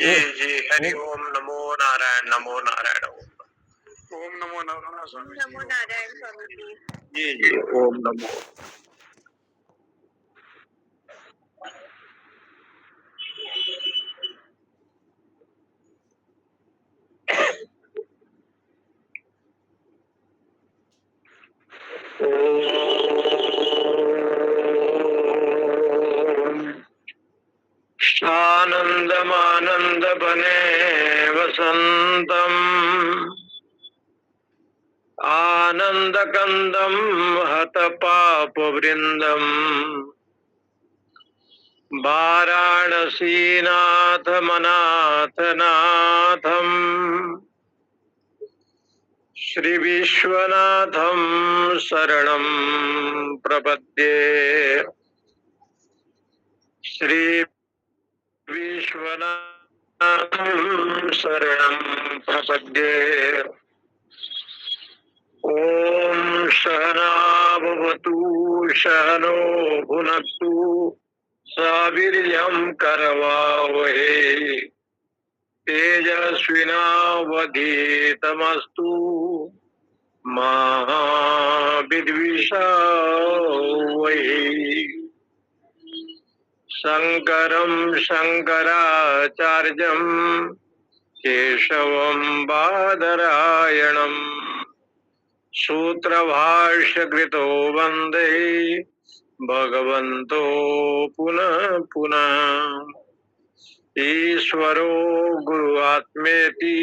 जी जी, हरि ओम, नमो नारायण, नमो नारायण। ओम नमो नारायण स्वामी जी। नमो नारायण स्वामी जी। जी जी, ओम नमो। आनंदमानंद बने वसंतम, आनंद कंदम हत पाप वृंदम, वाराणसीनाथ मनाथ नाथम, श्री विश्वनाथम शरणं प्रपद्ये। श्री विश्वनाथं शरणं प्रपद्ये। ओम सहना भवतु, सहनो भुनक्तु, सवीर्यं करवावहै, तेजस्विनावधीतमस्तु मा विद्विषावहै। शंकरं शंकराचार्यं केशवं बादरायणं, सूत्रभाष्यकृतो वन्दे भगवन्तो पुनः पुनः। ईश्वरो गुरुआत्मेति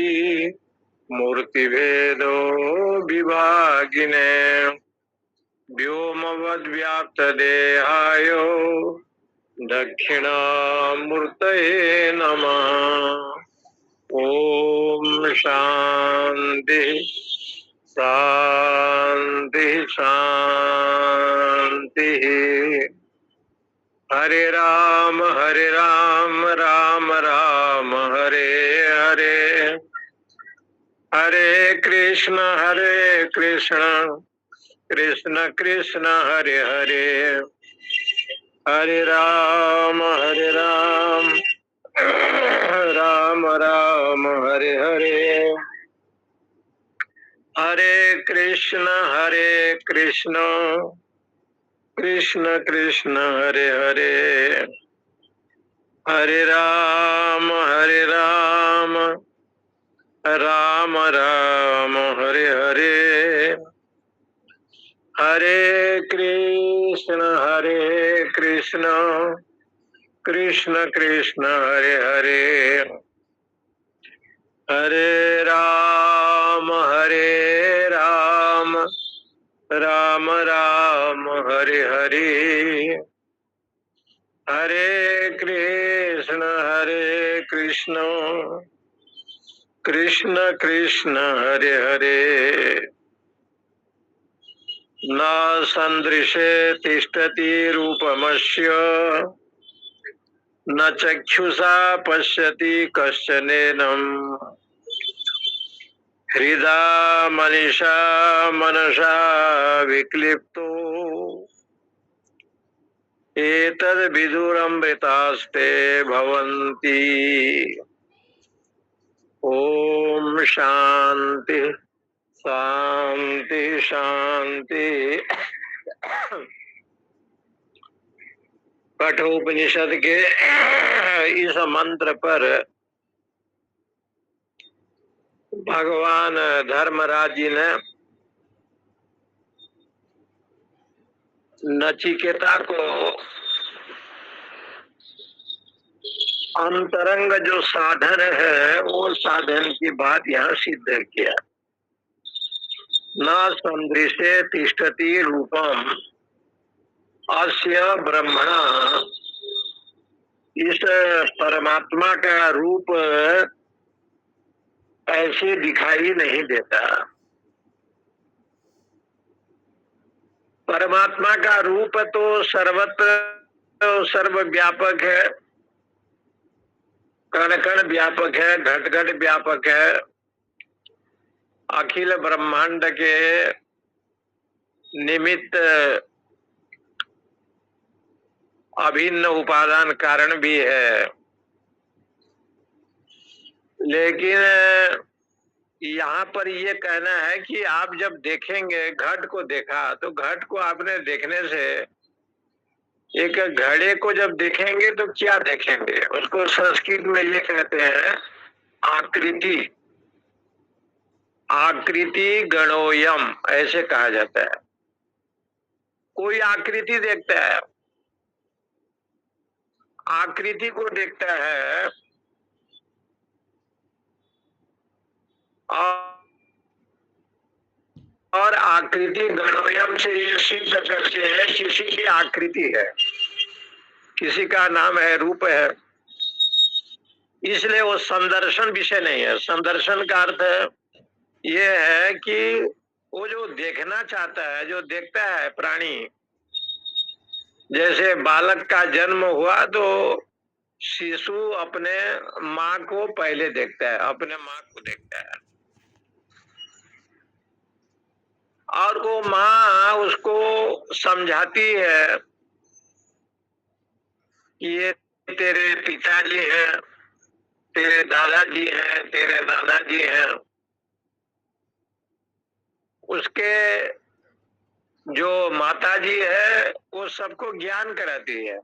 मूर्तिभेदो विभागिने, व्योमवद्व्याप्तदेहाय दक्षिणामूर्तये नमः। ओम शांति शांति शांति। हरे राम राम राम हरे हरे, हरे कृष्ण कृष्ण कृष्ण हरे हरे, हरे राम राम राम हरे हरे, हरे कृष्ण कृष्ण कृष्ण हरे हरे, हरे राम राम राम हरे हरे, हरे कृष्ण कृष्ण कृष्ण हरे हरे, हरे राम राम राम हरे हरे, हरे कृष्ण कृष्ण कृष्ण हरे हरे। न सन्दृशे तिष्ठति रूपमस्य, न चक्षुषा पश्यति कश्चनेनम्, हृदा मनीषा मनसा विक्लिप्तो, एतद्विदुरमृतास्ते भवन्ति। ओम शांति शांति शांति। कठोपनिषद के इस मंत्र पर भगवान धर्मराज जी ने नचिकेता को अंतरंग जो साधन है वो साधन की बात यहाँ सिद्ध किया। न संदृशे तिष्ठति रूपम अस्य ब्रह्मणा, इस परमात्मा का रूप ऐसे दिखाई नहीं देता। परमात्मा का रूप तो सर्वत्र सर्वव्यापक है, कण कण व्यापक है, घट घट व्यापक है, अखिल ब्रह्मांड के निमित्त अभिन्न उपादान कारण भी है। लेकिन यहाँ पर ये कहना है कि आप जब देखेंगे, घट को देखा तो घट को आपने देखने से, एक घड़े को जब देखेंगे तो क्या देखेंगे? उसको संस्कृत में ये कहते हैं आकृति। आकृति गणोयम ऐसे कहा जाता है। कोई आकृति देखता है, आकृति को देखता है, और आकृति गणोयम से ये सिद्ध करते हैं किसी की आकृति है, किसी का नाम है, रूप है। इसलिए वो संदर्शन विषय नहीं है। संदर्शन का अर्थ ये है कि वो जो देखना चाहता है, जो देखता है प्राणी, जैसे बालक का जन्म हुआ तो शिशु अपने माँ को पहले देखता है, अपने माँ को देखता है, और वो माँ उसको समझाती है कि ये तेरे पिताजी हैं, तेरे दादाजी हैं, तेरे दादाजी हैं। उसके जो माताजी है वो सबको ज्ञान कराती है।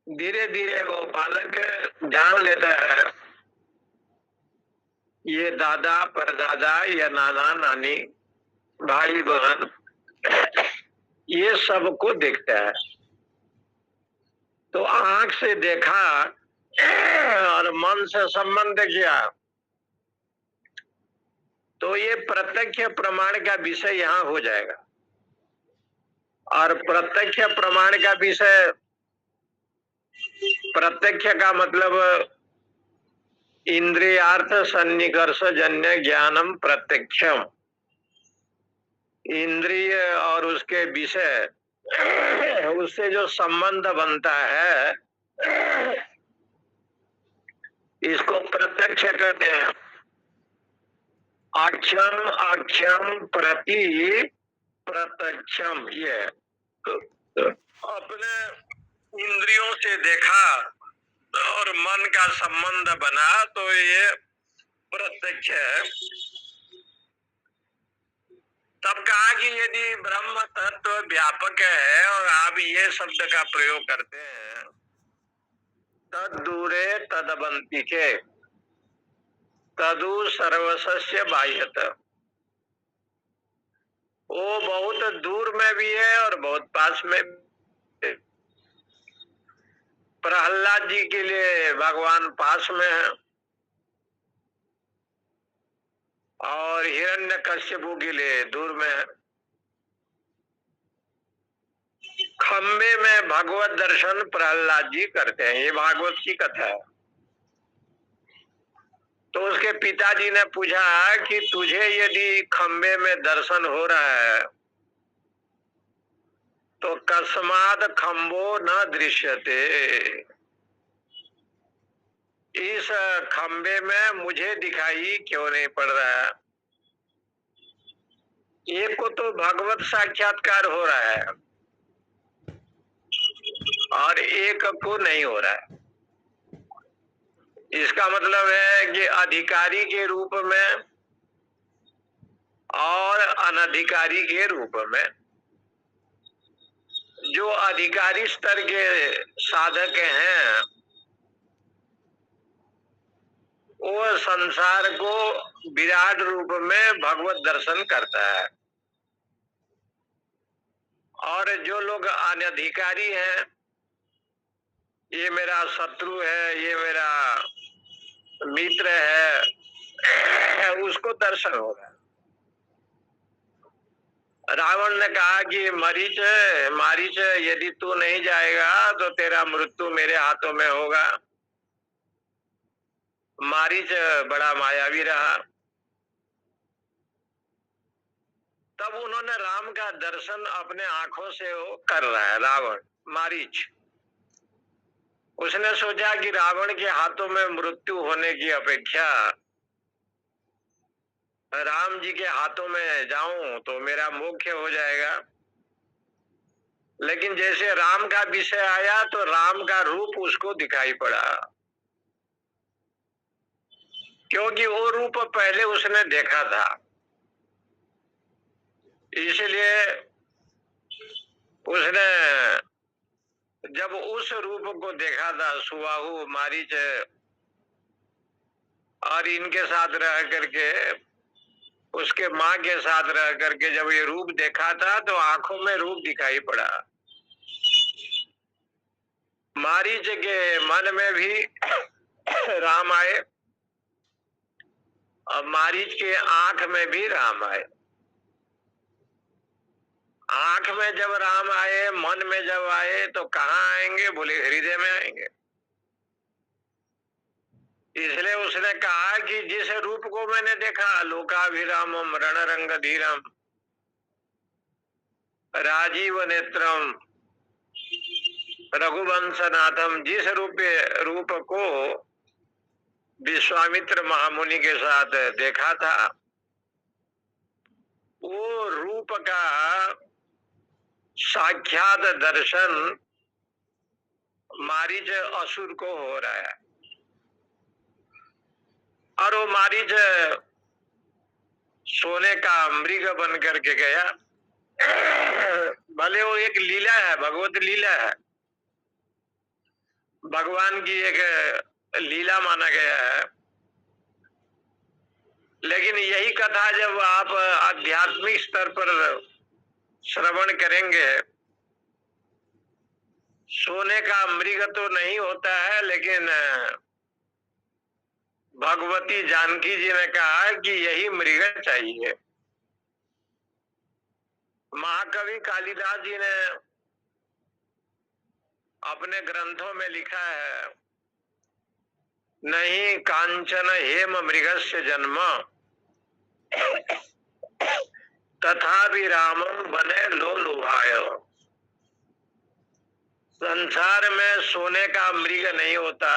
धीरे धीरे वो बालक जान लेता है ये दादा परदादा या नाना नानी भाई बहन ये सबको देखता है। तो आंख से देखा और मन से संबंध किया तो ये प्रत्यक्ष प्रमाण का विषय यहाँ हो जाएगा। और प्रत्यक्ष प्रमाण का विषय, प्रत्यक्ष का मतलब इंद्रियार्थ सन्निकर्ष जन्य ज्ञानम प्रत्यक्षम। इंद्रिय और उसके विषय उससे जो संबंध बनता है इसको प्रत्यक्ष कहते हैं। अक्षम अक्षम प्रति प्रत्यक्षम। ये अपने इंद्रियों से देखा और मन का संबंध बना तो ये प्रत्यक्ष है। तब कहा कि यदि ब्रह्म तत्व व्यापक है और आप ये शब्द का प्रयोग करते हैं, तद दूरे तदवंतिके तदु सर्वस्य बाह्यत, वो बहुत दूर में भी है और बहुत पास में भी। प्रहलाद जी के लिए भगवान पास में है और हिरण्यकश्यपु के लिए दूर में है। खम्बे में भगवत दर्शन प्रहलाद जी करते हैं, ये भागवत की कथा है। तो उसके पिताजी ने पूछा कि तुझे यदि खम्बे में दर्शन हो रहा है तो कस्माद खम्बो न दृश्यते, इस खम्बे में मुझे दिखाई क्यों नहीं पड़ रहा है? एक को तो भगवत साक्षात्कार हो रहा है और एक को नहीं हो रहा है। इसका मतलब है कि अधिकारी के रूप में और अनधिकारी के रूप में, जो अधिकारी स्तर के साधक हैं वो संसार को विराट रूप में भगवत दर्शन करता है, और जो लोग अनधिकारी हैं, ये मेरा शत्रु है, ये मेरा मित्र है, उसको दर्शन हो रहा है। रावण ने कहा कि मारीच यदि तू नहीं जाएगा तो तेरा मृत्यु मेरे हाथों में होगा। मारीच बड़ा मायावी रहा। तब उन्होंने राम का दर्शन अपने आंखों से वो कर रहा है रावण, मारीच। उसने सोचा कि रावण के हाथों में मृत्यु होने की अपेक्षा राम जी के हाथों में जाऊं तो मेरा मोक्ष हो जाएगा। लेकिन जैसे राम का विषय आया तो राम का रूप उसको दिखाई पड़ा। क्योंकि वो रूप पहले उसने देखा था, इसलिए उसने जब उस रूप को देखा था, सुबाहु मारीच और इनके साथ रह करके, उसके माँ के साथ रह करके जब ये रूप देखा था तो आंखों में रूप दिखाई पड़ा। मारीच के मन में भी राम आए और मारीच के आंख में भी राम आए। आंख में जब राम आए, मन में जब आए तो कहाँ आएंगे? बोले हृदय में आएंगे। इसलिए उसने कहा कि जिस रूप को मैंने देखा, लोकाभिरामम रणरंग धीरम राजीव नेत्रम रघुवंशनाथम, जिस रूप को विश्वामित्र महामुनि के साथ देखा था, वो रूप का साक्षात दर्शन मारीच असुर को हो रहा है। और वो मारीच सोने का मृग बन करके गया। भले वो एक लीला है, भगवत लीला है, भगवान की एक लीला माना गया है। लेकिन यही कथा जब आप आध्यात्मिक स्तर पर श्रवण करेंगे, सोने का मृग तो नहीं होता है, लेकिन भगवती जानकी जी ने कहा कि यही मृग चाहिए। महाकवि कालिदास जी ने अपने ग्रंथों में लिखा है, नहीं कांचन हेम मृगस्य जन्म तथापि रामम बने लो लुभाय। संसार में सोने का मृग नहीं होता,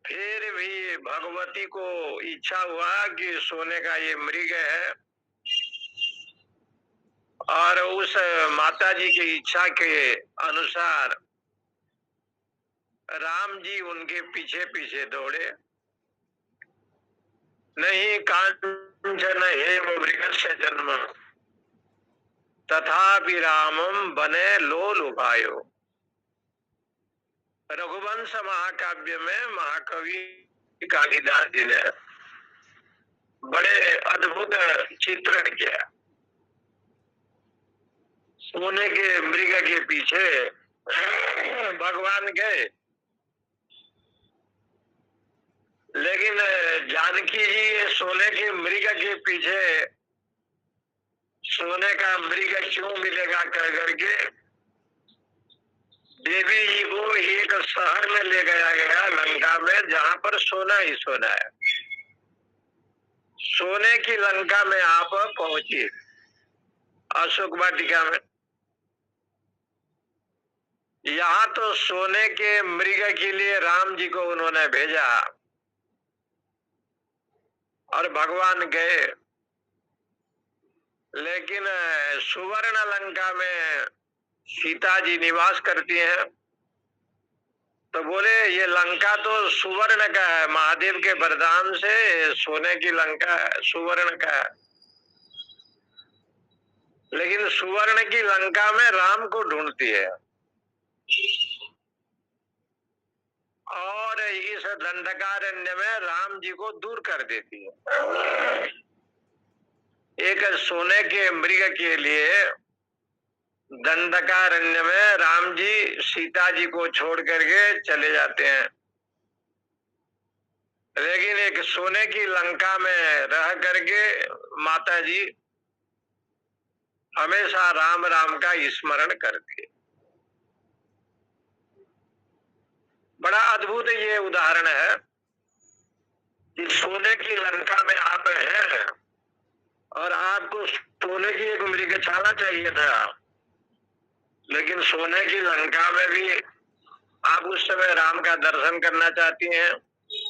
फिर भी भगवती को इच्छा हुआ कि सोने का ये मृग है, और उस माता जी की इच्छा के अनुसार राम जी उनके पीछे पीछे दौड़े। नहीं कांचन हेम मृगस्य जन्म तथापि रामम बने लो लुभायो। रघुवंश महाकाव्य में महाकवि कालिदास जी ने बड़े अद्भुत चित्रण किया। सोने के मृग के पीछे भगवान गए, लेकिन जानकी जी सोने के मृग के पीछे सोने का मृग क्यों मिलेगा कह करके देवी जी को एक शहर में ले गया लंका में, जहां पर सोना ही सोना है। सोने की लंका में आप पहुंची, अशोक वाटिका में। यहाँ तो सोने के मृग के लिए राम जी को उन्होंने भेजा और भगवान गए, लेकिन सुवर्ण लंका में सीता जी निवास करती हैं। तो बोले ये लंका तो सुवर्ण का है, महादेव के वरदान से सोने की लंका है, सुवर्ण का है। लेकिन सुवर्ण की लंका में राम को ढूंढती है और इस दंडकारण्य में राम जी को दूर कर देती है। एक सोने के मृग के लिए दंडकारण्य में राम जी सीता जी को छोड़ करके चले जाते हैं, लेकिन एक सोने की लंका में रह करके माता जी हमेशा राम राम का स्मरण करती है। बड़ा अद्भुत ये उदाहरण है कि सोने की लंका में आप हैं और आपको सोने की एक मृगशाला चाहिए था, लेकिन सोने की लंका में भी आप उस समय राम का दर्शन करना चाहती हैं,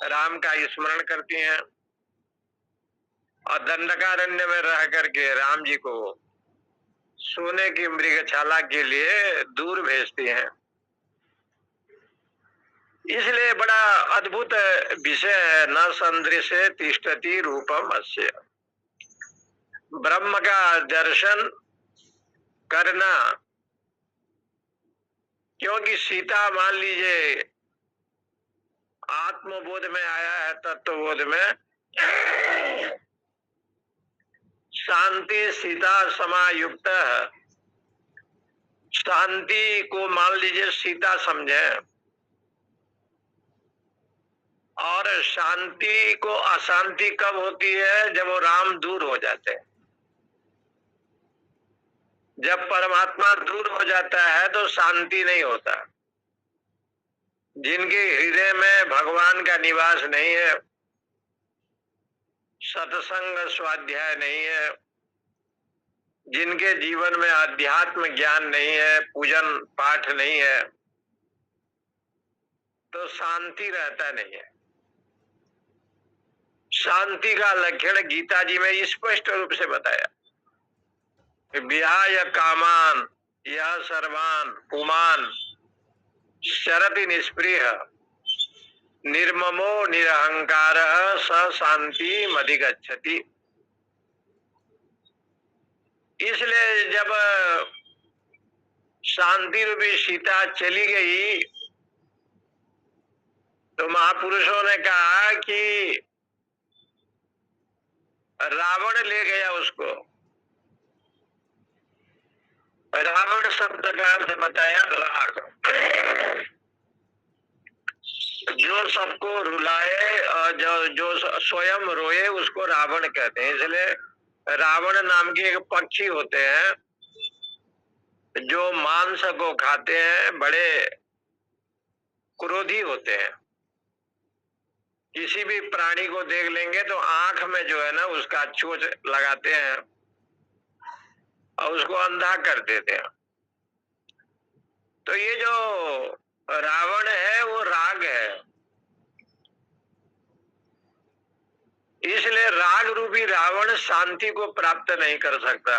राम का स्मरण करती हैं, और दंडकारण्य में रह करके राम जी को सोने की मृगशाला के लिए दूर भेजती हैं। इसलिए बड़ा अद्भुत विषय है। न संदृश्य तिष्ठति रूपम अस्य। ब्रह्म का दर्शन करना, क्योंकि सीता मान लीजिए आत्मबोध में आया है, तत्वबोध में शांति सीता समायुक्त, शांति को मान लीजिए सीता समझे, और शांति को अशांति कब होती है? जब वो राम दूर हो जाते हैं। जब परमात्मा दूर हो जाता है तो शांति नहीं होता। जिनके हृदय में भगवान का निवास नहीं है, सत्संग स्वाध्याय नहीं है, जिनके जीवन में अध्यात्म ज्ञान नहीं है, पूजन पाठ नहीं है, तो शांति रहता नहीं है। शांति का लक्षण गीता जी में स्पष्ट रूप से बताया, विहाय कामान यह सर्वान पुमान शरति निष्प्रिय निर्ममो निरहंकार स शांति मधिगच्छति। इसलिए जब शांति रूपी सीता चली गई तो महापुरुषों ने कहा कि रावण ले गया उसको। रावण शब्द का अर्थ बताया राग, जो सबको रुलाए और जो स्वयं रोए उसको रावण कहते हैं। इसलिए रावण नाम के एक पक्षी होते हैं जो मांस को खाते हैं, बड़े क्रोधी होते हैं। किसी भी प्राणी को देख लेंगे तो आंख में जो है ना उसका चोंच लगाते हैं और उसको अंधा कर देते हैं। तो ये जो रावण है वो राग है। इसलिए राग रूपी रावण शांति को प्राप्त नहीं कर सकता।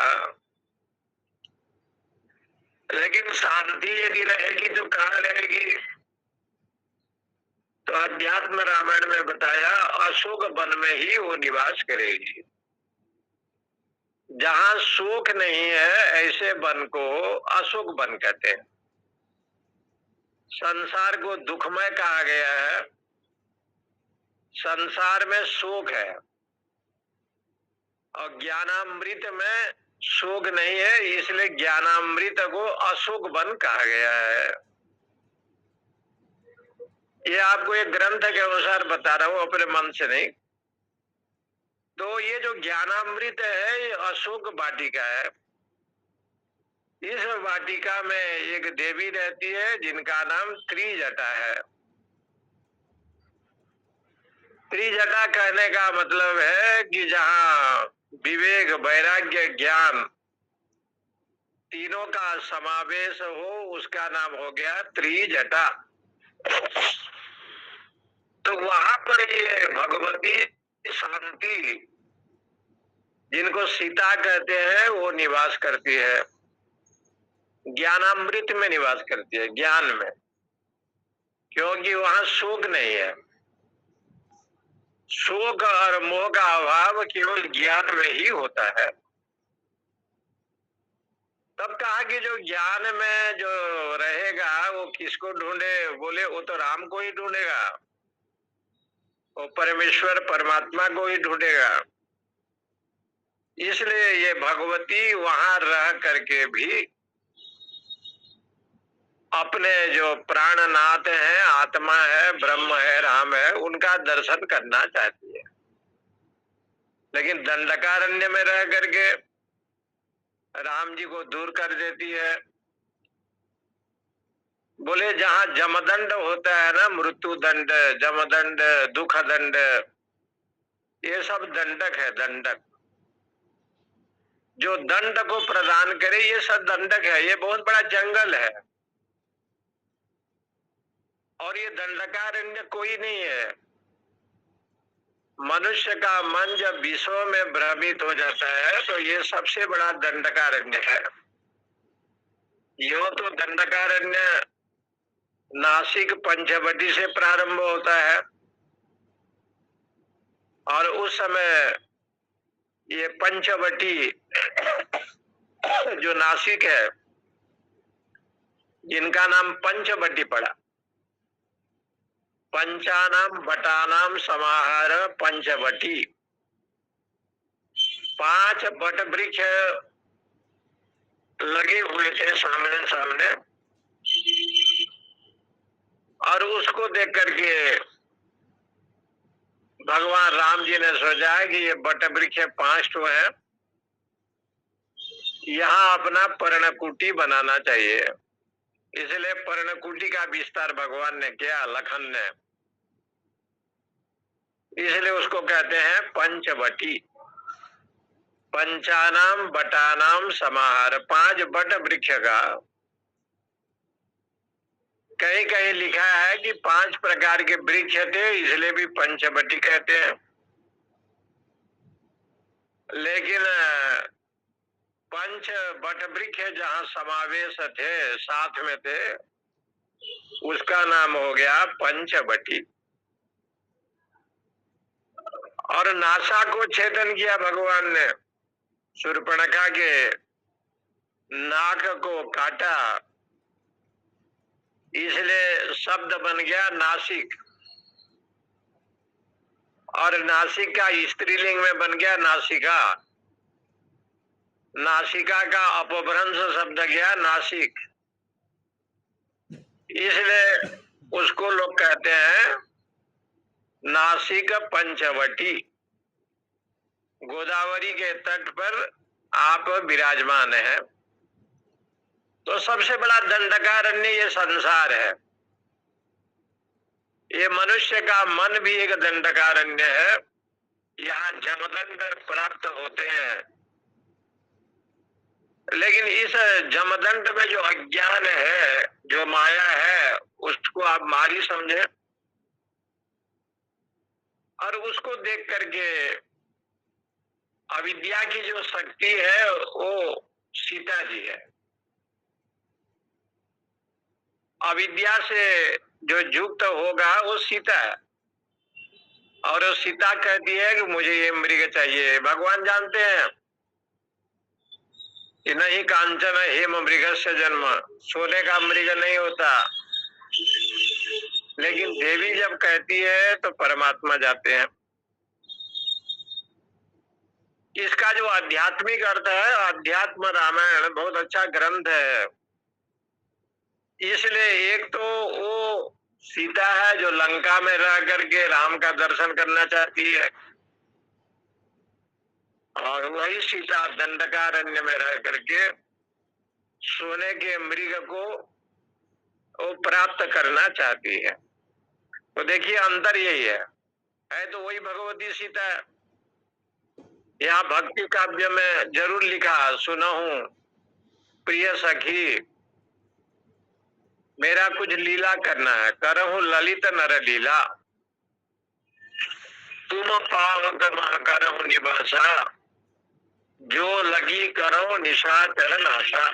लेकिन शांति यदि रहेगी तो कहाँ रहेगी? तो अध्यात्म रामायण में बताया अशोक वन में ही वो निवास करेगी। जहां शोक नहीं है ऐसे वन को अशोक वन कहते हैं। संसार को दुखमय कहा गया है, संसार में शोक है, और ज्ञानामृत में शोक नहीं है, इसलिए ज्ञानामृत को अशोक वन कहा गया है। ये आपको एक ग्रंथ के अनुसार बता रहा हूं, अपने मन से नहीं। तो ये जो ज्ञानामृत है ये अशोक वाटिका है। इस वाटिका में एक देवी रहती है जिनका नाम त्रिजटा है। त्रिजटा कहने का मतलब है कि जहां विवेक वैराग्य ज्ञान तीनों का समावेश हो उसका नाम हो गया त्रिजटा। तो वहां पर ये भगवती शांति जिनको सीता कहते हैं वो निवास करती है, ज्ञानामृत में निवास करती है, ज्ञान में, क्योंकि वहां शोक नहीं है। शोक और मोह का अभाव केवल ज्ञान में ही होता है। तब कहा कि जो ज्ञान में जो रहेगा वो किसको ढूंढे? बोले वो तो राम को ही ढूंढेगा, वो परमेश्वर परमात्मा को ही ढूंढेगा। इसलिए ये भगवती वहां रह करके भी अपने जो प्राणनाथ है, आत्मा है, ब्रह्म है, राम है, उनका दर्शन करना चाहती है। लेकिन दंडकारण्य में रह करके राम जी को दूर कर देती है। बोले जहां जमदंड होता है ना, मृत्यु दंड, जमदंड, दुख दंड, ये सब दंडक है। दंडक जो दंड को प्रदान करे ये सब दंडक है। ये बहुत बड़ा जंगल है और ये दंडकारण्य कोई नहीं है। मनुष्य का मन जब विश्व में भ्रमित हो जाता है तो ये सबसे बड़ा दंडकारण्य है। यो तो दंडकारण्य नासिक पंचवटी से प्रारंभ होता है और उस समय ये पंचवटी जो नासिक है, जिनका नाम पंचवटी पड़ा, पंचानाम बटानाम समाहार पंचवटी, 5 बट वृक्ष लगे हुए थे सामने सामने, और उसको देख करके भगवान राम जी ने सोचा है कि ये बट वृक्ष 5 ठो है, यहाँ अपना पर्णकुटी बनाना चाहिए। इसलिए पर्णकुटी का विस्तार भगवान ने किया, लखन ने, इसलिए उसको कहते हैं पंचवटी। पंचानाम बटानाम समाहार, 5 बट वृक्ष का। कहीं कहीं लिखा है कि 5 प्रकार के वृक्ष थे, इसलिए भी पंचवटी कहते हैं। लेकिन पंच बट वृक्ष जहां समावेश थे, साथ में थे, उसका नाम हो गया पंचवटी। और नासा को छेदन किया भगवान ने, शूर्पणखा के नाक को काटा, इसलिए शब्द बन गया नासिक, और नासिक का स्त्रीलिंग में बन गया नासिका। नासिका का अपभ्रंश शब्द गया नासिक, इसलिए उसको लोग कहते हैं नासिक पंचवटी। गोदावरी के तट पर आप विराजमान हैं। तो सबसे बड़ा दंडकारण्य ये संसार है। ये मनुष्य का मन भी एक दंडकारण्य है। यहाँ जमदंड प्राप्त होते हैं, लेकिन इस जमदंड में जो अज्ञान है, जो माया है, उसको आप मारी समझे, और उसको देख करके अविद्या की जो शक्ति है वो सीता जी है। अविद्या से जो युक्त होगा वो सीता है, और वो सीता कहती है कि मुझे ये मृग चाहिए। भगवान जानते हैं कि नहीं कांचन हेम मृग से जन्म, सोने का मृग नहीं होता। लेकिन देवी जब कहती है तो परमात्मा जाते हैं। इसका जो आध्यात्मिक अर्थ है, अध्यात्म रामायण बहुत अच्छा ग्रंथ है। इसलिए एक तो वो सीता है जो लंका में रह करके राम का दर्शन करना चाहती है, और वही सीता दंडकारण्य में रह करके सोने के मृग को वो प्राप्त करना चाहती है। तो देखिए अंतर यही है तो वही भगवती सीता है। यहाँ भक्ति काव्य में जरूर लिखा, सुनहूं प्रिय सखी मेरा कुछ लीला करना है, करहूं ललित नर लीला, तुम पावक करहूं निवासा, जो लगी करो निशाचर नाशा।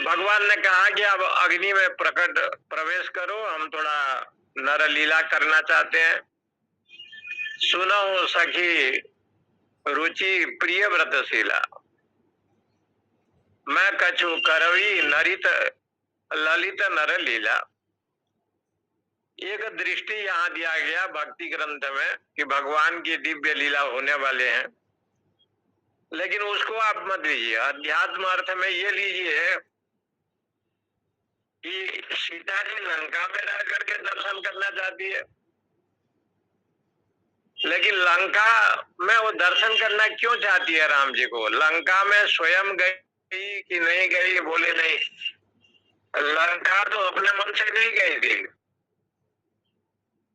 भगवान ने कहा कि अब अग्नि में प्रकट प्रवेश करो, हम थोड़ा नर लीला करना चाहते हैं। सुनो सखी रुचि प्रिय व्रतशीला, मैं कछु करवी नरित ललित नर लीला। एक दृष्टि यहाँ दिया गया भक्ति ग्रंथ में कि भगवान की दिव्य लीला होने वाले हैं, लेकिन उसको आप मत लीजिए। अध्यात्म अर्थ में ये लीजिए कि सीता जी लंका में रह करके दर्शन करना चाहती है, लेकिन लंका में वो दर्शन करना क्यों चाहती है राम जी को? लंका में स्वयं गई कि नहीं गई बोले नहीं, लंका तो अपने मन से नहीं गई थी।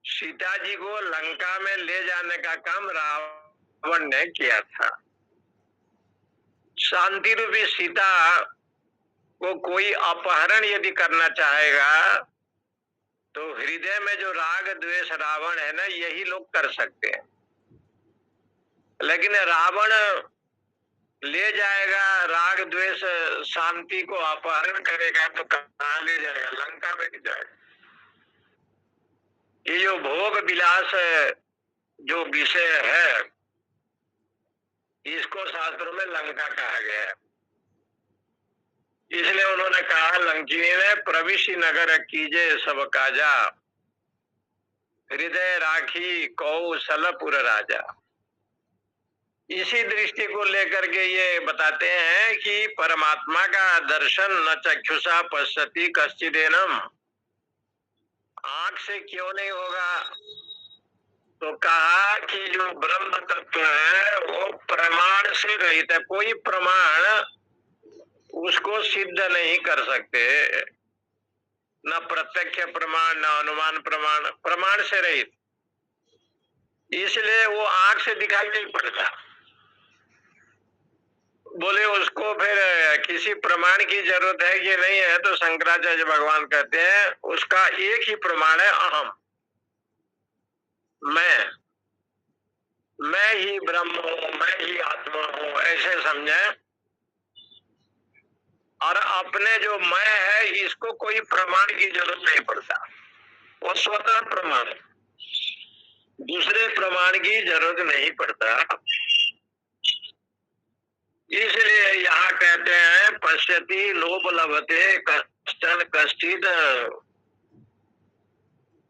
सीता जी को लंका में ले जाने का काम रावण ने किया था। शांति रूपी सीता को कोई अपहरण यदि करना चाहेगा तो हृदय में जो राग द्वेष रावण है ना, यही लोग कर सकते हैं। लेकिन रावण ले जाएगा, राग द्वेष शांति को अपहरण करेगा तो कहाँ ले जाएगा? लंका में ले जाएगा। ये जो भोग विलास जो विषय है, इसको शास्त्रों में लंका कहा गया है। इसलिए उन्होंने कहा लंकिनी ने, प्रविशि नगर कीजे सब काजा, हृदय राखी कौशलपुर राजा। इसी दृष्टि को लेकर के ये बताते हैं कि परमात्मा का दर्शन न चक्षुषा पश्यति कश्चिदेनम, आंख से क्यों नहीं होगा? तो कहा कि जो ब्रह्म तत्व है वो प्रमाण से रहित है। कोई प्रमाण उसको सिद्ध नहीं कर सकते, न प्रत्यक्ष प्रमाण न अनुमान प्रमाण, प्रमाण से रहित। इसलिए वो आंख से दिखाई नहीं पड़ता। बोले उसको फिर किसी प्रमाण की जरूरत है कि नहीं है? तो शंकराचार्य भगवान कहते हैं उसका एक ही प्रमाण है, अहम। मैं ही ब्रह्म हूं, मैं ही आत्मा हूं, ऐसे समझे। और अपने जो मैं है इसको कोई प्रमाण की जरूरत नहीं पड़ता, वो स्वतः प्रमाण है, दूसरे प्रमाण की जरूरत नहीं पड़ता। इसलिए यहाँ कहते हैं पश्यति नोपलभते कश्चन कश्चित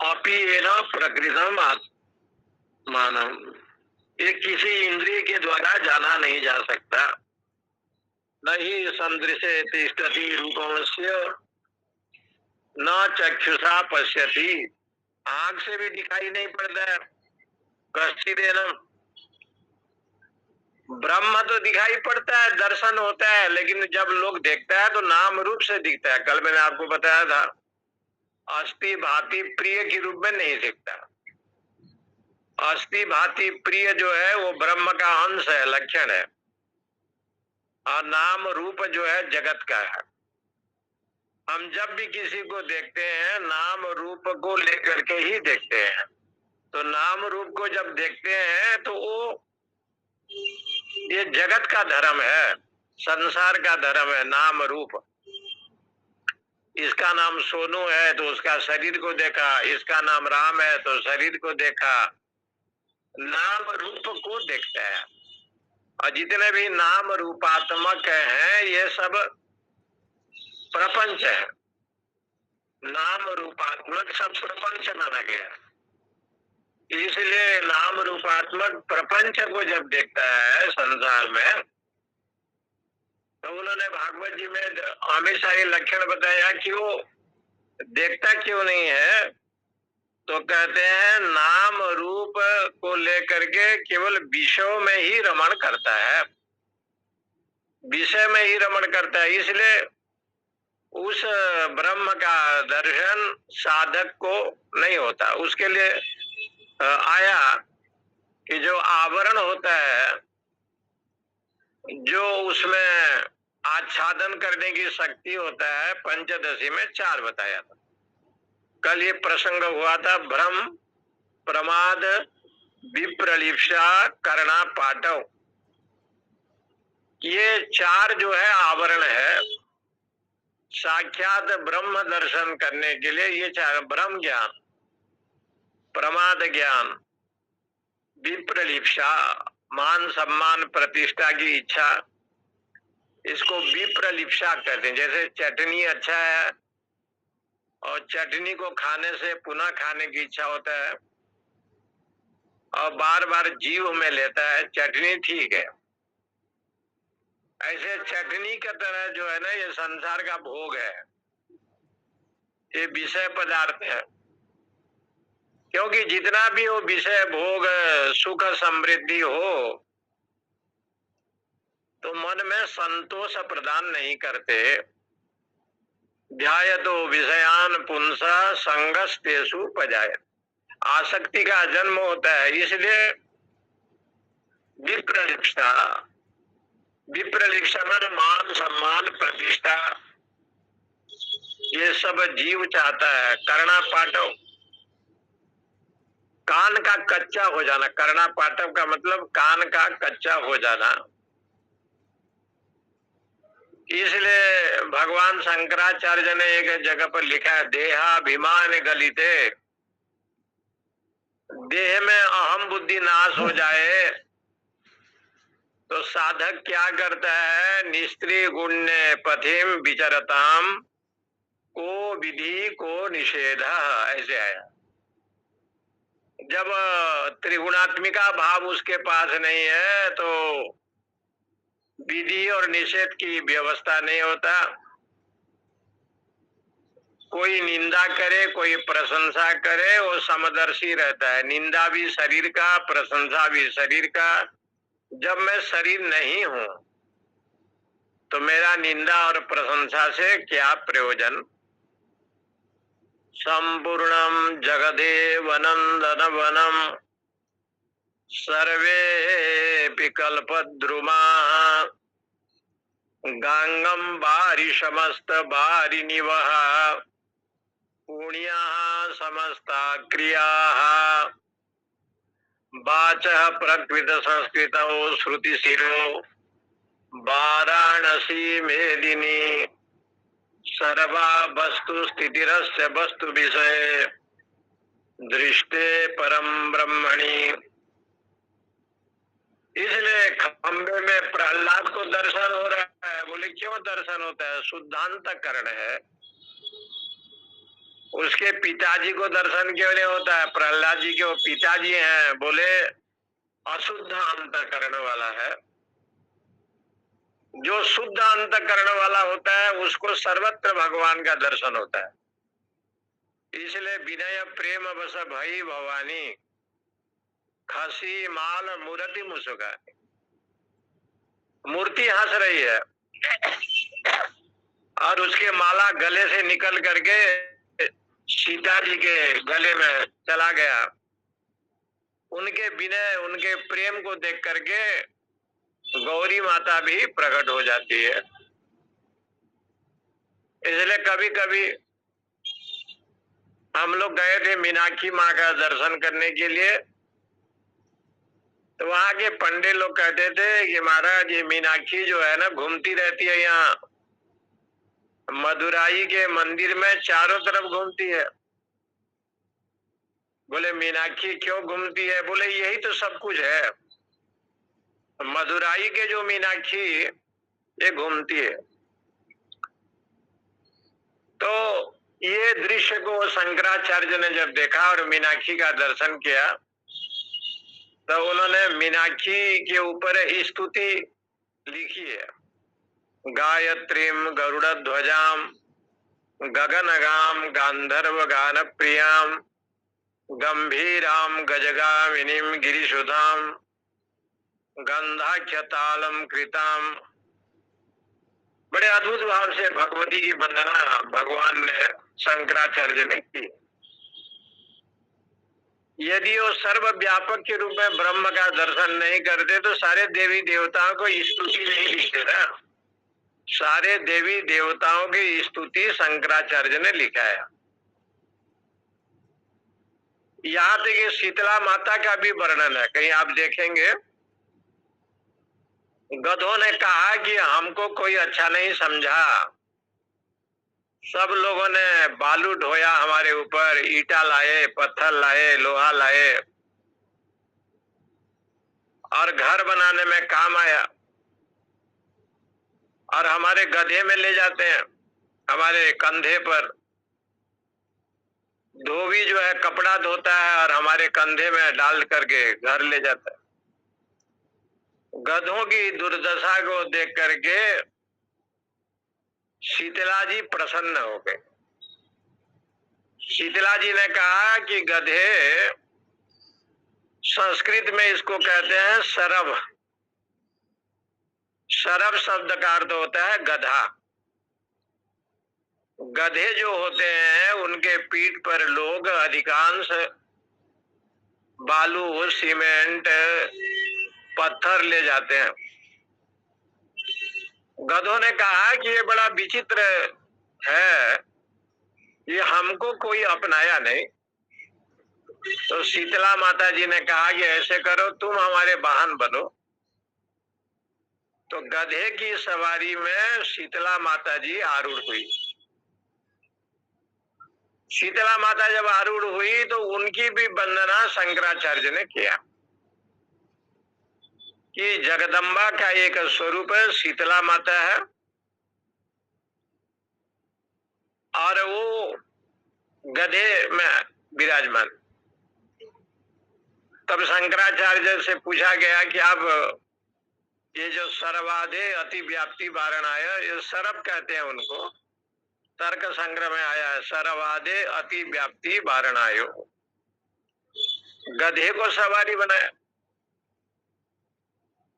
अपीयेन प्रकृतम आत्मानम। ये किसी इंद्रिय के द्वारा जाना नहीं जा सकता। नहीं संदृश्य तिष्ठति रूपमस्य न चक्षुषा पश्यति, आंख से भी दिखाई नहीं पड़ता है। कश्चिदेन, ब्रह्म तो दिखाई पड़ता है, दर्शन होता है, लेकिन जब लोग देखता है तो नाम रूप से दिखता है। कल मैंने आपको बताया था, अस्थि भांति प्रिय के रूप में नहीं दिखता। अस्थि भांति प्रिय जो है वो ब्रह्म का अंश है, लक्षण है, और नाम रूप जो है जगत का है। हम जब भी किसी को देखते हैं नाम रूप को लेकर के ही देखते हैं। तो नाम रूप को जब देखते हैं तो वो ये जगत का धर्म है, संसार का धर्म है, नाम रूप। इसका नाम सोनू है तो उसका शरीर को देखा, इसका नाम राम है तो शरीर को देखा, नाम रूप को देखता है। और जितने भी नाम रूपात्मक हैं ये सब प्रपंच है, नाम रूपात्मक सब प्रपंच माना गया। इसलिए नाम रूपात्मक प्रपंच को जब देखता है संसार में, तो उन्होंने भागवत जी में हमेशा ये लक्षण बताया कि वो देखता क्यों नहीं है। तो कहते हैं नाम रूप को लेकर के केवल विषयों में ही रमण करता है, विषय में ही रमण करता है। इसलिए उस ब्रह्म का दर्शन साधक को नहीं होता। उसके लिए आया कि जो आवरण होता है, जो उसमें आच्छादन करने की शक्ति होता है, पंचदशी में 4 बताया था। कल ये प्रसंग हुआ था, भ्रम, प्रमाद, विप्रलिप्सा, करणा, पाटव। ये 4 जो है आवरण है साक्षात ब्रह्म दर्शन करने के लिए। ये 4, ब्रह्म ज्ञान, प्रमाद ज्ञान, विप्रलिप्सा मान सम्मान प्रतिष्ठा की इच्छा, इसको विप्रलिप्सा कहते हैं। जैसे चटनी अच्छा है और चटनी को खाने से पुनः खाने की इच्छा होता है और बार बार जीव में लेता है, चटनी ठीक है। ऐसे चटनी की तरह जो है ना ये संसार का भोग है, ये विषय पदार्थ है। क्योंकि जितना भी वो विषय भोग सुख समृद्धि हो तो मन में संतोष प्रदान नहीं करते। ध्यायतो विषयान पुंसा संगस्तेषु पजाय, आसक्ति का जन्म होता है। इसलिए विप्रलिप्सा, विप्रलिप्सा में मान सम्मान प्रतिष्ठा ये सब जीव चाहता है। कर्णा पाटव, कान का कच्चा हो जाना। कर्णा पाटव का मतलब कान का कच्चा हो जाना। इसलिए भगवान शंकराचार्य ने एक जगह पर लिखा है, देहाभिमान गलिते, देह में अहम बुद्धि नाश हो जाए तो साधक क्या करता है, निस्त्री गुण्य पथिम विचरताम को विधि को निषेध, ऐसे आया। जब त्रिगुणात्मिका भाव उसके पास नहीं है तो विधि और निषेध की व्यवस्था नहीं होता। कोई निंदा करे कोई प्रशंसा करे वो समदर्शी रहता है। निंदा भी शरीर का, प्रशंसा भी शरीर का। जब मैं शरीर नहीं हूं तो मेरा निंदा और प्रशंसा से क्या प्रयोजन। संपूर्णम जगदेव नंदन वनम सर्वे विकल्पद्रुमा गांगम बारी समस्त बारी निवह पुण्या समस्ता क्रिया वाचः प्रकृत संस्कृत श्रुति शिरो वाराणसी मेदिनी सर्वा वस्तु स्थितिरस्य वस्तु विषय दृष्टे परम ब्रह्मणि। इसलिए खंबे में प्रहलाद को दर्शन हो रहा है। बोले क्यों दर्शन होता है? शुद्धांतकरण है। उसके पिताजी को दर्शन क्यों नहीं होता है? प्रहलाद जी के वो पिताजी हैं, बोले अशुद्ध अंतकरण वाला है। जो शुद्ध अंतकरण वाला होता है उसको सर्वत्र भगवान का दर्शन होता है। इसलिए विनय प्रेम बस भई भवानी खसी माल मूर्ति मुस्का, मूर्ति हंस रही है और उसके माला गले से निकल करके सीता जी के गले में चला गया। उनके विनय उनके प्रेम को देख करके गौरी माता भी प्रकट हो जाती है। इसलिए कभी कभी हम लोग गए थे मीनाक्षी माँ का दर्शन करने के लिए, तो वहां के पंडित लोग कहते थे कि महाराज ये मीनाक्षी जो है ना घूमती रहती है यहाँ मदुराई के मंदिर में, चारों तरफ घूमती है। बोले मीनाक्षी क्यों घूमती है? बोले यही तो सब कुछ है। मदुराई के जो मीनाक्षी ये घूमती है। तो ये दृश्य को शंकराचार्य ने जब देखा और मीनाक्षी का दर्शन किया तो उन्होंने मीनाक्षी के ऊपर स्तुति लिखी है। गायत्रीम गरुड़ ध्वजाम गगनगाम गांधर्व गान प्रियाम गंभीराम गजगामिनीम गिरिशुधाम गंधाख्यतालम कृताम। बड़े अद्भुत भाव से भगवती की वंदना भगवान ने शंकराचार्य ने की। यदि वो सर्वव्यापक के रूप में ब्रह्म का दर्शन नहीं करते तो सारे देवी देवताओं को स्तुति नहीं लिखते ना। सारे देवी देवताओं की स्तुति शंकराचार्य ने लिखा है। यहाँ तक शीतला माता का भी वर्णन है, कहीं आप देखेंगे। गधों ने कहा कि हमको कोई अच्छा नहीं समझा, सब लोगों ने बालू ढोया हमारे ऊपर, ईटा लाए, पत्थर लाए, लोहा लाए और घर बनाने में काम आया, और हमारे गधे में ले जाते हैं, हमारे कंधे पर। धोबी जो है कपड़ा धोता है और हमारे कंधे में डाल करके घर ले जाता है। गधों की दुर्दशा को देख करके शीतला जी प्रसन्न हो गए। शीतला जी ने कहा कि गधे, संस्कृत में इसको कहते हैं सरभ। सरभ शब्द का अर्थ होता है गधा। गधे जो होते हैं उनके पीठ पर लोग अधिकांश बालू, सीमेंट, पत्थर ले जाते हैं। गधों ने कहा कि ये बड़ा विचित्र है, ये हमको कोई अपनाया नहीं। तो शीतला माता जी ने कहा कि ऐसे करो, तुम हमारे वाहन बनो, तो गधे की सवारी में शीतला माता जी आरूढ़ हुई। शीतला माता जब आरूढ़ हुई तो उनकी भी वंदना शंकराचार्य ने किया कि जगदम्बा का एक स्वरूप शीतला माता है और वो गधे में विराजमान। तब शंकराचार्य से पूछा गया कि आप ये जो सर्वाधे अति व्याप्ति वारणाय, ये सर्व कहते हैं उनको, तर्क संग्रह में आया है, सर्वाधे अति व्याप्ति वारणायो, गधे को सवारी बनाया।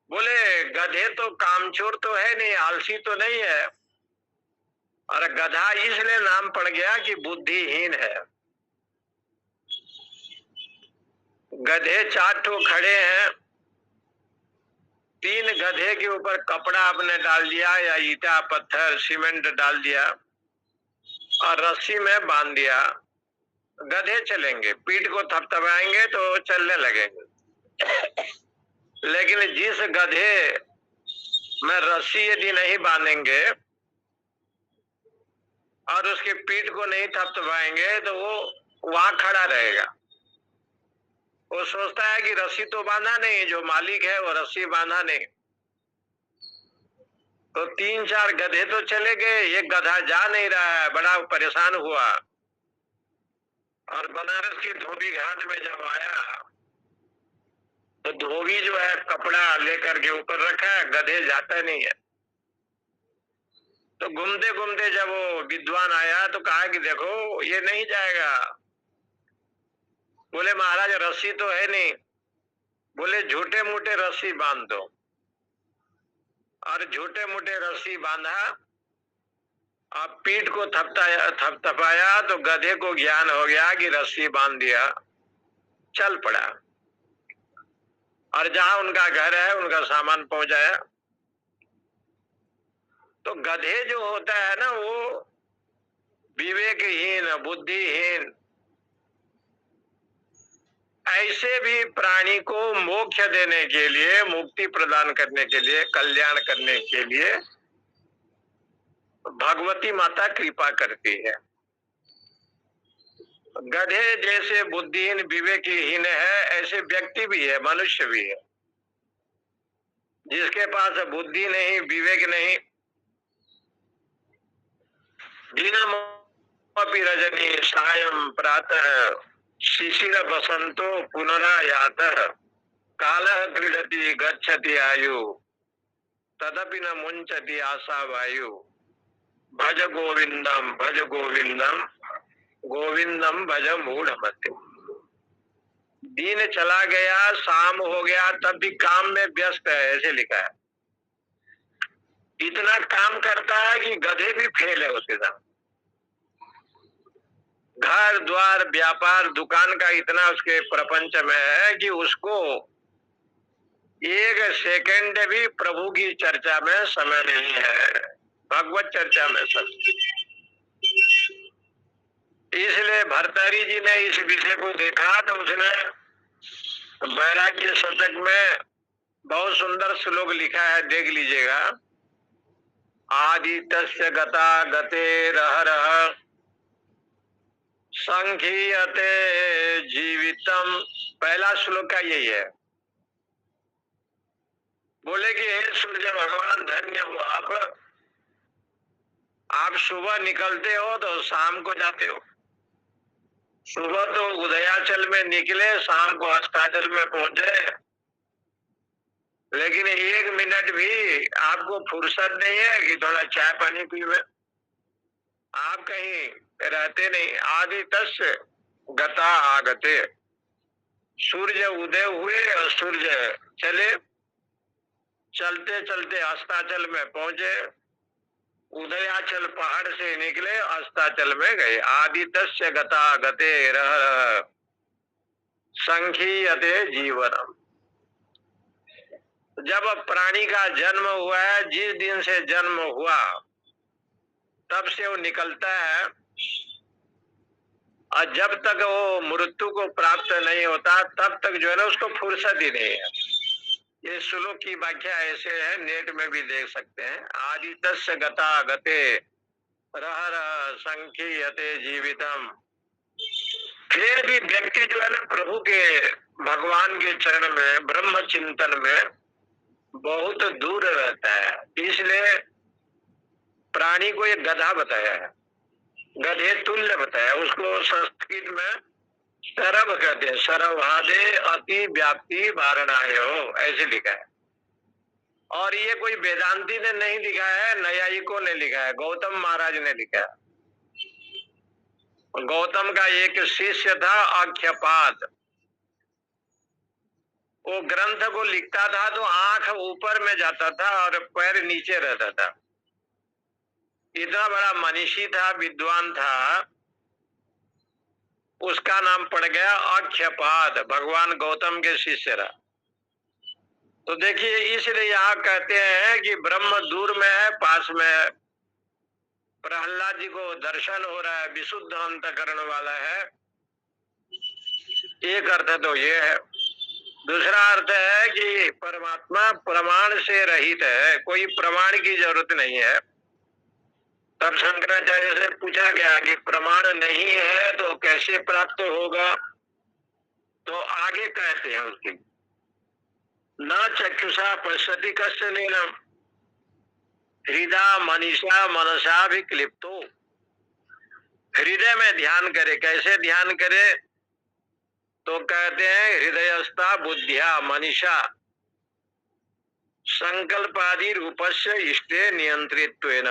बोले गधे तो कामचोर तो है नहीं, आलसी तो नहीं है, और गधा इसलिए नाम पड़ गया कि बुद्धिहीन है। गधे 4 ठो खड़े हैं, 3 गधे के ऊपर कपड़ा आपने डाल दिया या ईटा पत्थर सीमेंट डाल दिया और रस्सी में बांध दिया, गधे चलेंगे, पीठ को थपथपाएंगे तो चलने लगेंगे। लेकिन जिस गधे में रस्सी यदि नहीं बांधेंगे और उसके पीठ को नहीं थपथपाएंगे तो वो वहां खड़ा रहेगा। वो सोचता है कि रस्सी तो बांधा नहीं, जो मालिक है वो रस्सी बांधा नहीं। तो 3-4 गधे तो चले गए, एक गधा जा नहीं रहा है, बड़ा परेशान हुआ। और बनारस की धोबी घाट में जब आया तो धोबी जो है कपड़ा लेकर के ऊपर रखा है, गधे जाता नहीं है। तो घूमते घूमते जब वो विद्वान आया तो कहा कि देखो ये नहीं जाएगा। बोले महाराज रस्सी तो है नहीं। बोले झूठे मूठे रस्सी बांध दो। और झूठे मूठे रस्सी बांधा, अब पीठ को थपथपाया तो गधे को ज्ञान हो गया कि रस्सी बांध दिया, चल पड़ा। और जहां उनका घर है उनका सामान पहुंचाया। तो गधे जो होता है ना वो विवेकहीन, बुद्धिहीन, ऐसे भी प्राणी को मोक्ष देने के लिए, मुक्ति प्रदान करने के लिए, कल्याण करने के लिए भगवती माता कृपा करती है। गधे जैसे बुद्धिहीन विवेकहीन है, ऐसे व्यक्ति भी है, मनुष्य भी है, जिसके पास बुद्धि नहीं, विवेक नहीं। दिनमपि रजनी सायं प्रातः शिशिर बसंतो पुनरायातः कालः क्रीडति गच्छति आयु तदपि न मुंचति आशा वायु भज गोविंदम गोविंदम भज मूढ़मते। दिन चला गया, शाम हो गया, तब भी काम में व्यस्त है, ऐसे लिखा है। इतना काम करता है कि गधे भी फेल है उसके साथ। घर द्वार व्यापार दुकान का इतना उसके प्रपंच में है कि उसको एक सेकंड भी प्रभु की चर्चा में समय नहीं है, भगवत चर्चा में सब। इसलिए भर्तृहरि जी ने इस विषय को देखा तो उसने वैराग्य शतक में बहुत सुंदर श्लोक लिखा है, देख लीजिएगा। आदि तस्य गता गते रह रह संखीयते जीवितम, पहला श्लोक का यही है। बोले कि हे सूर्य भगवान धन्य हो आप सुबह निकलते हो तो शाम को जाते हो। सुबह तो उदयाचल में निकले, शाम को अस्ताचल में पहुंचे, लेकिन 1 मिनट भी आपको फुर्सत नहीं है कि थोड़ा चाय पानी पीवे। आप कहीं रहते नहीं। आदि तस्य गता आगते, सूर्य उदय हुए और सूर्य चले, चलते चलते अस्ताचल में पहुंचे, उदयाचल पहाड़ से निकले, अस्ताचल में गए। आदि तस्य गता गते रह संखीयते जीवनम। जब प्राणी का जन्म हुआ है, जिस दिन से जन्म हुआ तब से वो निकलता है, और जब तक वो मृत्यु को प्राप्त नहीं होता तब तक जो है ना उसको फुर्सत ही नहीं है। ये श्लोक की व्याख्या ऐसे है, नेट में भी देख सकते हैं। आदि तस्य गता गते रह रह संख्यते जीवितम। फिर भी व्यक्ति जो है ना प्रभु के, भगवान के चरण में, ब्रह्म चिंतन में बहुत दूर रहता है। इसलिए प्राणी को एक गधा बताया है, गधे तुल्य बताया। उसको संस्कृत में सरव कहते हैं, सरवादे अति व्याप्ति वारणाय हो, ऐसे लिखा है। और ये कोई वेदांती ने नहीं लिखा है, न्यायिकों ने लिखा है, गौतम महाराज ने लिखा है। गौतम का एक शिष्य था अक्षपाद, वो ग्रंथ को लिखता था तो आंख ऊपर में जाता था और पैर नीचे रहता था। इतना बड़ा मनीषी था, विद्वान था, उसका नाम पड़ गया अक्षपाद, भगवान गौतम के शिष्य रहा। तो देखिए, इसलिए यहाँ कहते हैं कि ब्रह्म दूर में है, पास में है। प्रहलाद जी को दर्शन हो रहा है, विशुद्ध अंतकरण वाला है। एक अर्थ तो ये है। दूसरा अर्थ है कि परमात्मा प्रमाण से रहित है, कोई प्रमाण की जरूरत नहीं है। तब शंकराचार्य से पूछा गया कि प्रमाण नहीं है तो कैसे प्राप्त होगा? तो आगे कहते हैं उसकी, न चक्षुषा पश्यति कश्चन हृदय मनीषा मनसा भी क्लिप्तो। हृदय में ध्यान करे, कैसे ध्यान करे? तो कहते हैं हृदयस्था बुद्धिया मनीषा संकल्पादि रूपस्य इष्टे नियंत्रित्वेन।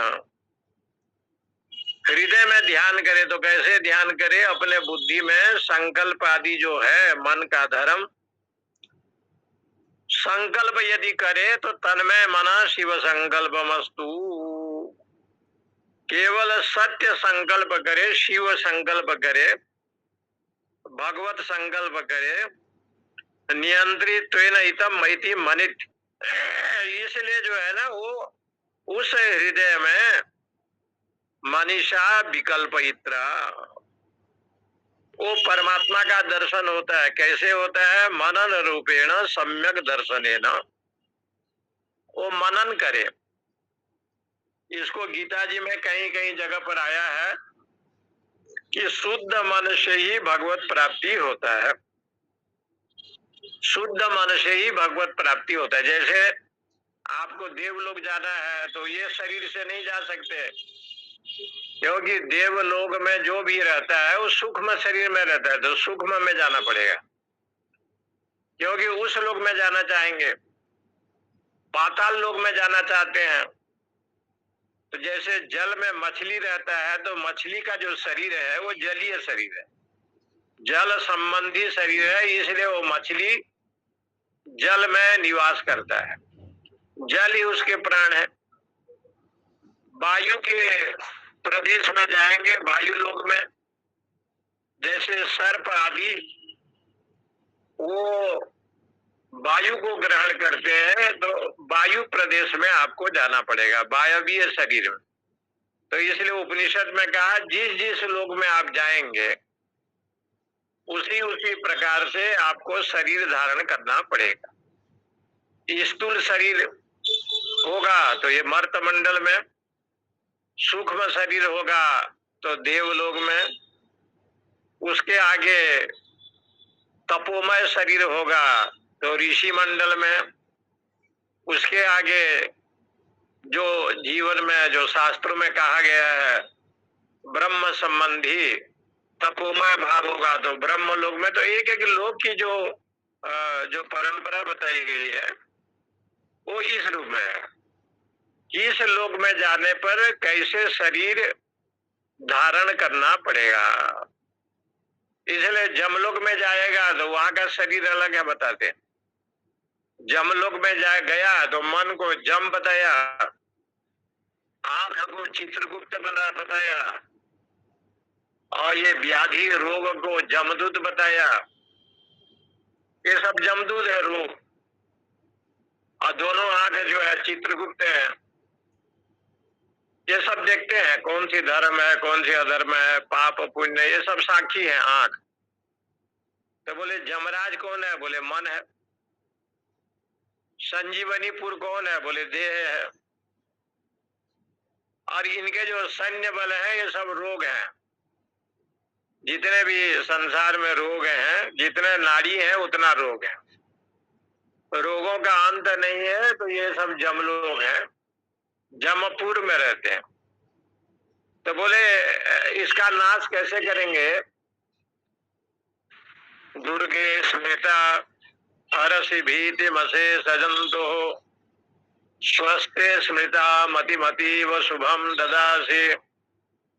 हृदय में ध्यान करे तो कैसे ध्यान करे? अपने बुद्धि में संकल्प आदि जो है, मन का धर्म, संकल्प यदि करे तो तन्मय मना शिव संकल्पमस्तु। केवल सत्य संकल्प करे, शिव संकल्प करे, भगवत संकल्प करे, नियंत्रित्वेन इतम मैति मनित। इसलिए जो है ना, वो उस हृदय में मनीषा विकल्प इत्रा, वो परमात्मा का दर्शन होता है। कैसे होता है? मनन रूपेण सम्यक दर्शनेन। वो मनन करे। इसको गीता जी में कहीं कहीं जगह पर आया है कि शुद्ध मन से ही भगवत प्राप्ति होता है। शुद्ध मन से ही भगवत प्राप्ति होता है। जैसे आपको देवलोक जाना है तो ये शरीर से नहीं जा सकते, क्योंकि देवलोक में जो भी रहता है वो सूक्ष्म शरीर में रहता है, तो सूक्ष्म में जाना पड़ेगा, क्योंकि उस लोक में जाना चाहेंगे। पाताल लोक में जाना चाहते हैं तो जैसे जल में मछली रहता है तो मछली का जो शरीर है वो जलीय शरीर है, जल संबंधी शरीर है, इसलिए वो मछली जल में निवास करता है, जल ही उसके प्राण है। वायु के प्रदेश में जाएंगे, वायु लोक में, जैसे सर्प आदि वो वायु को ग्रहण करते हैं, तो वायु प्रदेश में आपको जाना पड़ेगा, वायवीय शरीर में। तो इसलिए उपनिषद में कहा जिस जिस लोक में आप जाएंगे उसी उसी प्रकार से आपको शरीर धारण करना पड़ेगा। स्थूल शरीर होगा तो ये मर्त मंडल में, सूक्ष्म शरीर होगा तो देवलोक में, उसके आगे तपोमय शरीर होगा तो ऋषि मंडल में, उसके आगे जो जीवन में, जो शास्त्रों में कहा गया है ब्रह्म संबंधी तपोमय भाव होगा तो ब्रह्म लोक में। तो एक एक लोक की जो जो परंपरा बताई गई है वो इस रूप में है। इस लोक में जाने पर कैसे शरीर धारण करना पड़ेगा। इसलिए जमलोक में जाएगा तो वहां का शरीर अलग है, बताते हैं। जमलोक में गया तो मन को जम बताया, आंख को चित्रगुप्त बताया, और ये व्याधि रोग को जमदूत बताया। ये सब जमदूत है रोग, और दोनों आंख जो है चित्रगुप्त है। ये सब देखते हैं कौन सी धर्म है, कौन सी अधर्म है, पाप पुण्य, ये सब साक्षी है आंख। तो बोले जमराज कौन है? बोले मन है। संजीवनीपुर कौन है? बोले देह है। और इनके जो सैन्य बल है ये सब रोग हैं। जितने भी संसार में रोग हैं, जितने नाड़ी हैं उतना रोग है। रोगों का अंत नहीं है, तो ये सब जमलोग हैं, जमपुर में रहते हैं। तो बोले इसका नाश कैसे करेंगे? दुर्गे स्मृता हरसि भीति मसे सजंतो स्वस्थे स्मृता मति व शुभम ददासि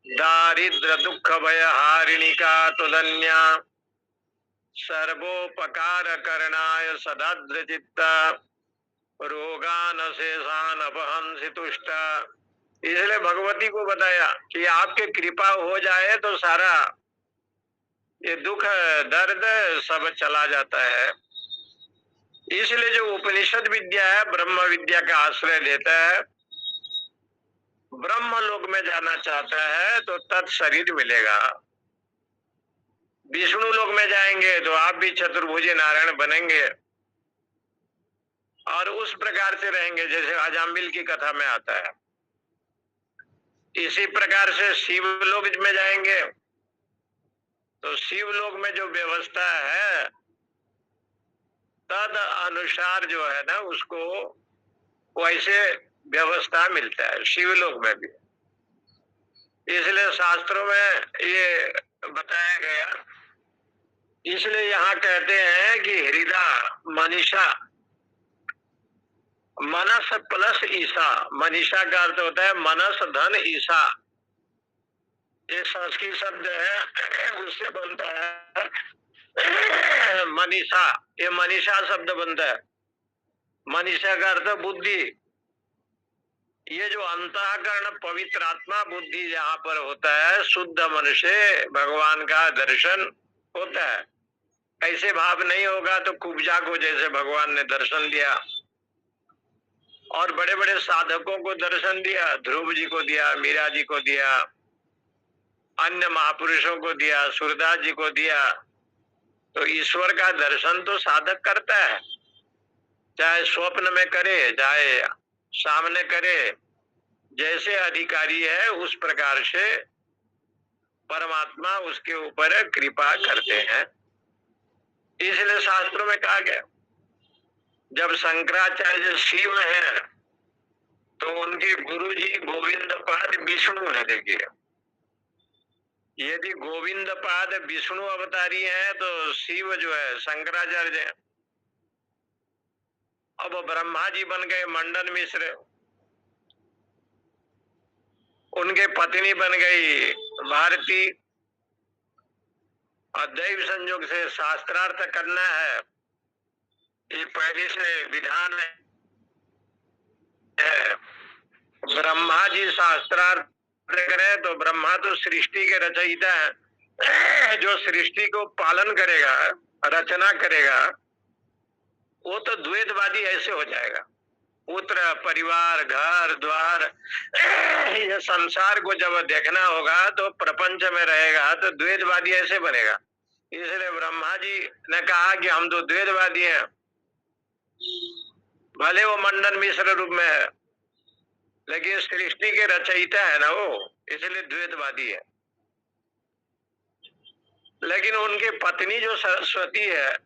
दारिद्र दुख भय हारिणिका तुदन्या सर्वोपकार करणाय सदाद्र चित्ता रोगान शेषान अपहंसि तुष्ट। इसलिए भगवती को बताया कि आपके कृपा हो जाए तो सारा ये दुख दर्द सब चला जाता है। इसलिए जो उपनिषद विद्या है ब्रह्म विद्या का आश्रय लेता है, ब्रह्म लोक में जाना चाहता है तो तत्शरीर मिलेगा। विष्णु लोक में जाएंगे तो आप भी चतुर्भुजी नारायण बनेंगे और उस प्रकार से रहेंगे जैसे अजामिल की कथा में आता है। इसी प्रकार से शिवलोक में जाएंगे तो शिवलोक में जो व्यवस्था है तद अनुसार जो है ना उसको वैसे व्यवस्था मिलता है शिवलोक में भी। इसलिए शास्त्रों में ये बताया गया। इसलिए यहाँ कहते हैं कि हृदय मनीषा, मनस प्लस ईसा। मनीषा का अर्थ होता है मनस धन ईसा। ये संस्कृत शब्द है, उससे बनता है मनीषा। ये मनीषा शब्द बनता है। मनीषा का अर्थ बुद्धि। ये जो अंतःकरण पवित्र आत्मा बुद्धि जहाँ पर होता है, शुद्ध मन से भगवान का दर्शन होता है। ऐसे भाव नहीं होगा तो कुब्जा को जैसे भगवान ने दर्शन दिया और बड़े बड़े साधकों को दर्शन दिया, ध्रुव जी को दिया, मीरा जी को दिया, अन्य महापुरुषों को दिया, सूरदास जी को दिया। तो ईश्वर का दर्शन तो साधक करता है, चाहे स्वप्न में करे चाहे सामने करे। जैसे अधिकारी है उस प्रकार से परमात्मा उसके ऊपर कृपा करते हैं। इसलिए शास्त्रों में कहा गया जब शंकराचार्य शिव है तो उनके गुरु जी गोविंद पाद विष्णु है। देखिए यदि गोविंद पाद विष्णु अवतारी है तो शिव जो है शंकराचार्य है। अब ब्रह्मा जी बन गए मंडन मिश्र, उनके पत्नी बन गई भारती। और दैव संयोग से शास्त्रार्थ करना है, ये पहले से विधान है। ब्रह्मा जी शास्त्रार्थ करें तो ब्रह्मा तो सृष्टि के रचयिता है, जो सृष्टि को पालन करेगा रचना करेगा वो तो द्वैतवादी ऐसे हो जाएगा। पुत्र परिवार घर द्वार ये संसार को जब देखना होगा तो प्रपंच में रहेगा तो द्वैतवादी ऐसे बनेगा। इसलिए ब्रह्मा जी ने कहा कि हम तो द्वैतवादी हैं, भले वो मंडन मिश्र रूप में है लेकिन सृष्टि के रचयिता है ना वो, इसलिए द्वैतवादी है। लेकिन उनकी पत्नी जो सरस्वती है,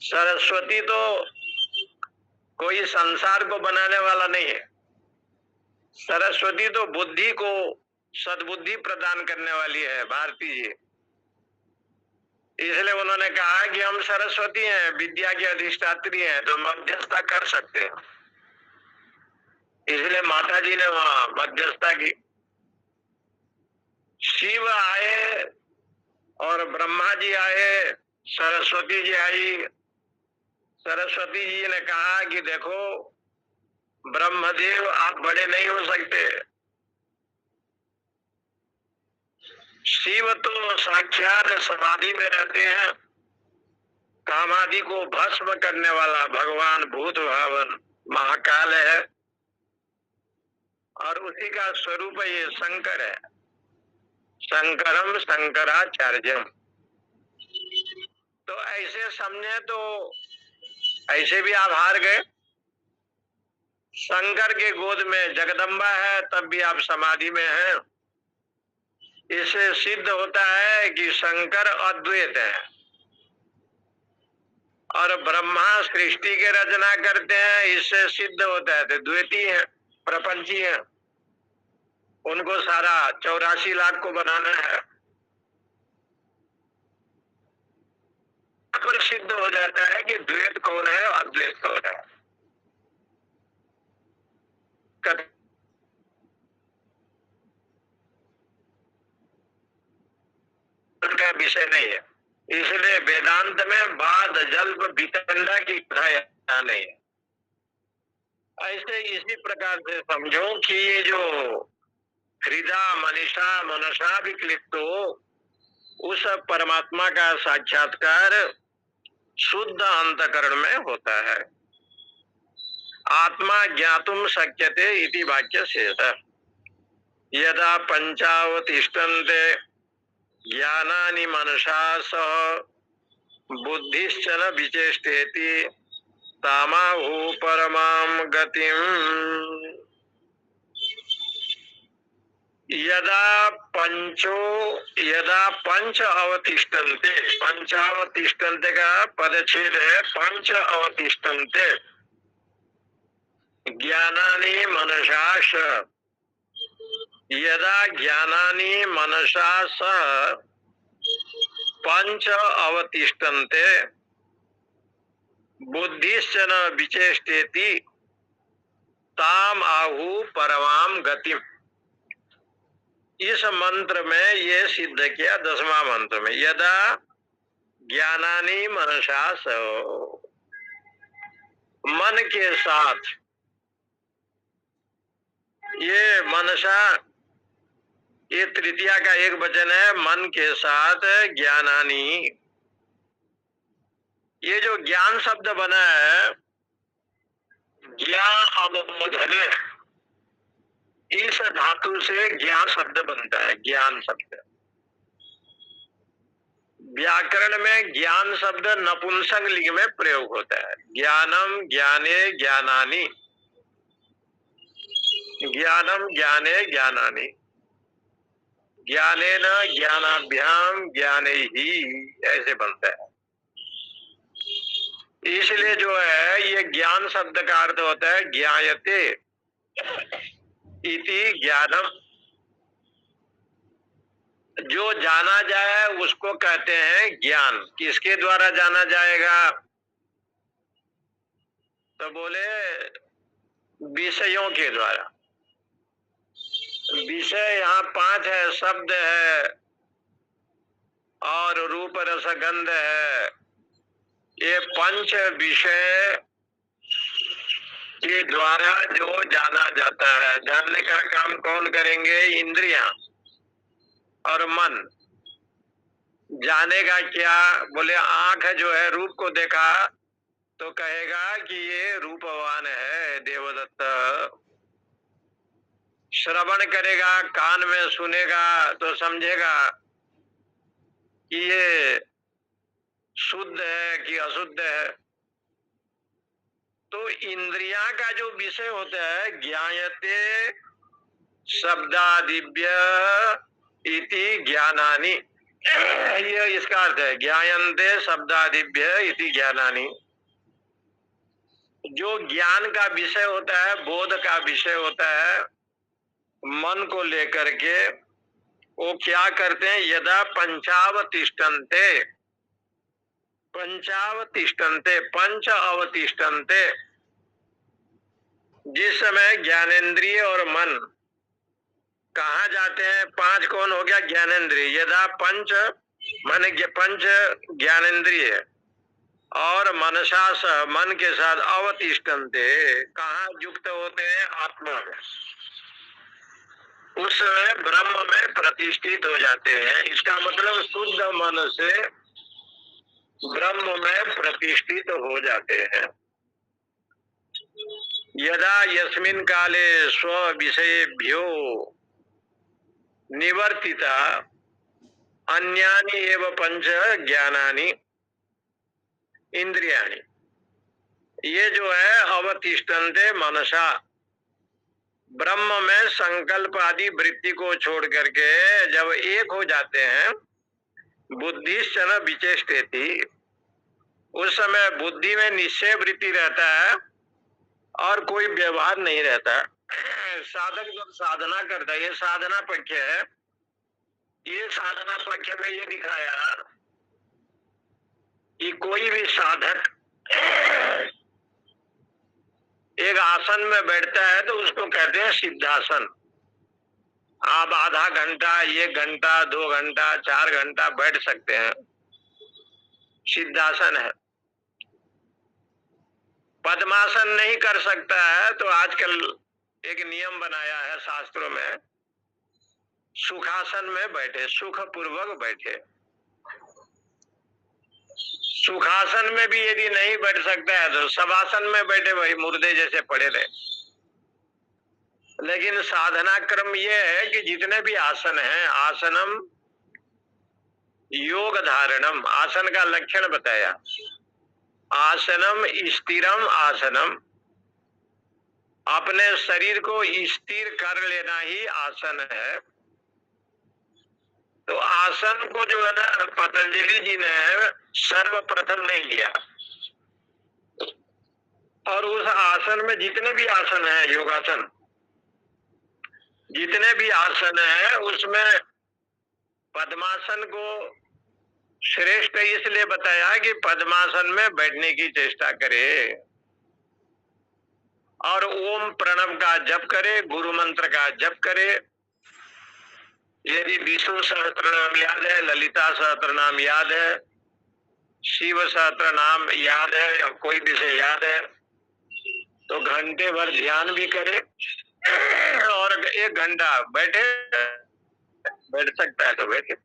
सरस्वती तो कोई संसार को बनाने वाला नहीं है। सरस्वती तो बुद्धि को सद्बुद्धि प्रदान करने वाली है भारती जी। इसलिए उन्होंने कहा कि हम सरस्वती हैं, विद्या की अधिष्ठात्री हैं, तो मध्यस्थता कर सकते हैं। इसलिए माता जी ने वहां मध्यस्थता की। शिव आए और ब्रह्मा जी आए, सरस्वती जी आई। सरस्वती जी ने कहा कि देखो ब्रह्मदेव आप बड़े नहीं हो सकते, शिव तो साक्षात समाधि में रहते हैं, कामादि को भस्म करने वाला भगवान भूत भावन महाकाल है और उसी का स्वरूप ये शंकर है। शंकरम शंकराचार्यम। तो ऐसे समझे तो ऐसे भी आप हार गए। शंकर के गोद में जगदम्बा है तब भी आप समाधि में हैं। इससे सिद्ध होता है कि शंकर अद्वैत है और ब्रह्मा सृष्टि के रचना करते हैं। इससे सिद्ध होता है तो द्वैती है, प्रपंची है। उनको सारा 84 लाख को बनाना है। पर सिद्ध हो जाता है कि द्वैत कौन है और अद्वैत कौन है। का विषय नहीं है। इसलिए वेदांत में बाद जल्प वितंडा की कथा नहीं है। ऐसे इसी प्रकार से समझो कि ये जो हृदय मनीषा मनसा विक्लिप्तो, उस परमात्मा का साक्षात्कार शुद्ध अंतकरण में होता है। आत्मा ज्ञातुम शक्यते इति वाक्य शेष। यदा पंचावतिष्ठन्ते ज्ञानानि मनसा सह बुद्धिश्च न विचेष्टेति तामाहु परमां गतिम्। यदा पंच अवतिष्ठन्ते, पंचावतिष्ठन्ते का पदच्छेद है पंच अवतिष्ठन्ते ज्ञानानि मनसा सह। यदा ज्ञानानि मनसा सह पंच अवतिष्ठन्ते बुद्धिश्च न विचेष्टेति ताम आहु परमाम गतिम। इस मंत्र में ये सिद्ध किया 10वां मंत्र में। यदा ज्ञानानि मनसा सह, मन के साथ, ये मनसा ये तृतीया का एक वचन है। मन के साथ ज्ञानानि, ये जो ज्ञान शब्द बना है, ज्ञान, इस धातु से ज्ञान शब्द बनता है। ज्ञान शब्द व्याकरण में ज्ञान शब्द नपुंसक लिंग में प्रयोग होता है। ज्ञानम ज्ञाने ज्ञानानि, ज्ञानम ज्ञाने ज्ञानानि, ज्ञानेन ज्ञानाभ्याम ज्ञाने ही, ऐसे बनता है। इसलिए जो है ये ज्ञान शब्द का अर्थ होता है ज्ञायते इति ज्ञानम। जो जाना जाए उसको कहते हैं ज्ञान। किसके द्वारा जाना जाएगा? तो बोले विषयों के द्वारा। विषय यहाँ 5 है। शब्द है और रूप रस गंध है। ये 5 विषय के द्वारा जो जाना जाता है। जानने का काम कौन करेंगे? इंद्रियां और मन। जानेगा क्या? बोले आंख जो है रूप को देखा तो कहेगा कि ये रूपवान है देवदत्त। श्रवण करेगा, कान में सुनेगा तो समझेगा कि ये शुद्ध है कि अशुद्ध है। तो इंद्रियां का जो विषय होता है ज्ञायते शब्दादिभ्य इति ज्ञानानि, ये इसका अर्थ है। ज्ञायन्ते शब्दादिभ्य इति ज्ञानानि। जो ज्ञान का विषय होता है, बोध का विषय होता है, मन को लेकर के वो क्या करते हैं? यदा पंचावतिष्ठन्ते, पंचावतिष्ठन्ते, पंच अवतिष्ठन्ते, जिस समय ज्ञानेन्द्रिय और मन कहाँ जाते हैं? 5 कौन हो गया? ज्ञानेन्द्रिय। यदा पंच मन पंच ज्ञानेन्द्रिय और मनसा सह, मन के साथ अवतिष्ठन्ते, कहाँ युक्त होते हैं? आत्मा में। उस समय ब्रह्म में प्रतिष्ठित हो जाते हैं। इसका मतलब शुद्ध मन से ब्रह्म में प्रतिष्ठित हो जाते हैं। यदा यस्मिन् काले स्व विषयेभ्यो निवर्तिता अन्यानि एव पंच ज्ञानानि इंद्रियाणि। ये जो है अवतिष्ठन्ते मनसा, ब्रह्म में संकल्प आदि वृत्ति को छोड़ करके जब एक हो जाते हैं, बुद्धिश्चन विचेष्टेति, उस समय बुद्धि में निश्चय वृत्ति रहता है और कोई व्यवहार नहीं रहता। साधक जब साधना करता है, ये साधना पक्ष है, ये साधना पक्ष में ये दिखाया कि कोई भी साधक एक आसन में बैठता है तो उसको कहते हैं सिद्धासन। आप आधा घंटा, 1 घंटा, 2 घंटा, 4 घंटा बैठ सकते हैं, सिद्धासन है। पद्मासन नहीं कर सकता है तो आजकल एक नियम बनाया है शास्त्रों में, सुखासन में बैठे, सुख पूर्वक बैठे। सुखासन में भी यदि नहीं बैठ सकता है तो शवासन में बैठे, वही मुर्दे जैसे पड़े रहे। लेकिन साधना क्रम ये है कि जितने भी आसन हैं, आसनम योग धारणम, आसन का लक्षण बताया, आसनम स्थिरम आसनम, अपने शरीर को स्थिर कर लेना ही आसन है। तो आसन को जो है ना, पतंजलि जी ने सर्वप्रथम नहीं लिया, और उस आसन में जितने भी आसन हैं, योगासन, जितने भी आसन हैं, उसमें पद्मासन को श्रेष्ठ इसलिए बताया कि पद्मासन में बैठने की चेष्टा करे और ओम प्रणव का जप करे, गुरु मंत्र का जप करे। यदि विष्णु सहस्त्र नाम याद है, ललिता सहस्त्र नाम याद है, शिव सहस्त्र नाम याद है, या कोई भी से याद है, तो घंटे भर ध्यान भी करे और 1 घंटा बैठ सकता है तो बैठे।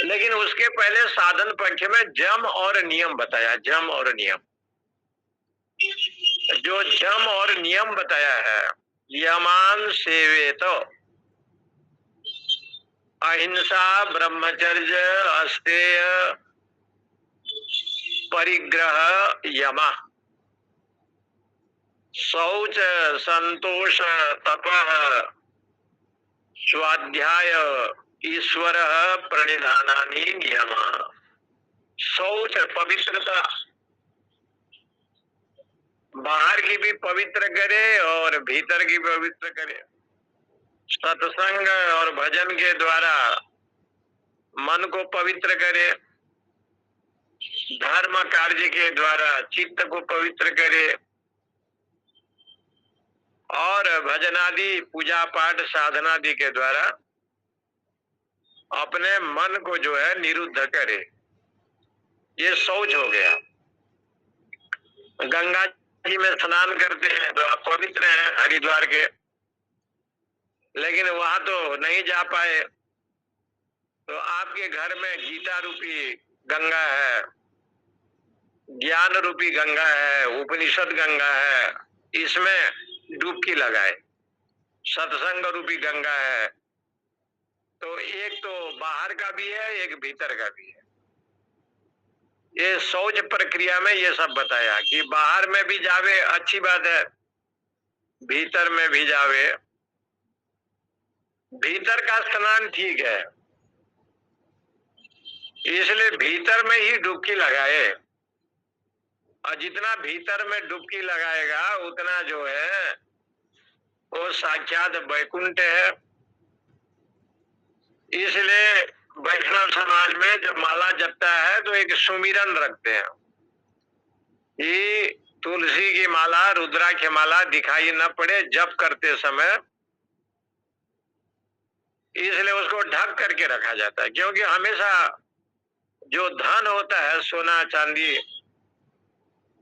लेकिन उसके पहले साधन पक्ष में जम और नियम बताया, जम और नियम। जो जम और नियम बताया है, यमान सेवेत, अहिंसा, ब्रह्मचर्य, अस्तेय, परिग्रह, यमा, शौच, संतोष, तपः, स्वाध्याय, ईश्वर, प्रणिधानानि नियम। शौच पवित्रता, बाहर की भी पवित्र करे और भीतर की पवित्र करे। सत्संग और भजन के द्वारा मन को पवित्र करे, धर्म कार्य के द्वारा चित्त को पवित्र करे, और भजनादि, पूजा पाठ, साधनादि के द्वारा अपने मन को जो है निरुद्ध करे। ये शौच हो गया। गंगा जी में स्नान करते हैं तो आप पवित्र हैं, हरिद्वार के, लेकिन वहां तो नहीं जा पाए, तो आपके घर में गीता रूपी गंगा है, ज्ञान रूपी गंगा है, उपनिषद गंगा है, इसमें डुबकी लगाए। सत्संग रूपी गंगा है, तो एक तो बाहर का भी है, एक भीतर का भी है। ये शौच प्रक्रिया में ये सब बताया कि बाहर में भी जावे अच्छी बात है, भीतर में भी जावे। भीतर का स्नान ठीक है, इसलिए भीतर में ही डुबकी लगाए, और जितना भीतर में डुबकी लगाएगा उतना जो है वो साक्षात वैकुंठ है। इसलिए वैष्णव समाज में जब माला जपता है तो एक सुमिरन रखते हैं, ये तुलसी की माला, रुद्राक्ष की माला दिखाई न पड़े जप करते समय, इसलिए उसको ढक करके रखा जाता है। क्योंकि हमेशा जो धन होता है, सोना चांदी,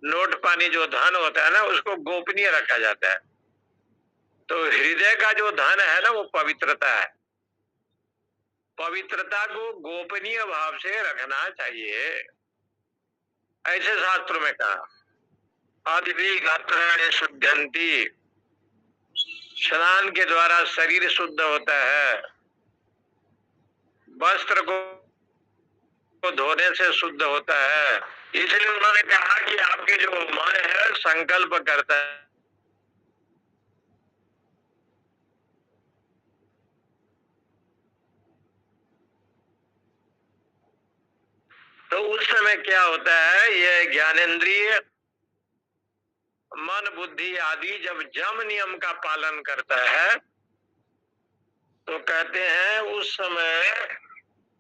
नोट पानी, जो धन होता है ना, उसको गोपनीय रखा जाता है। तो हृदय का जो धन है ना, वो पवित्रता है। पवित्रता को गोपनीय भाव से रखना चाहिए, ऐसे शास्त्रों में कहा। अद्विगात्राणि शुद्धंति, स्नान के द्वारा शरीर शुद्ध होता है, वस्त्र को को धोने से शुद्ध होता है। इसलिए उन्होंने कहा कि आपके जो मन है संकल्प करता है। तो उस समय क्या होता है, ये ज्ञानेंद्रिय मन बुद्धि आदि जब जम नियम का पालन करता है तो कहते हैं उस समय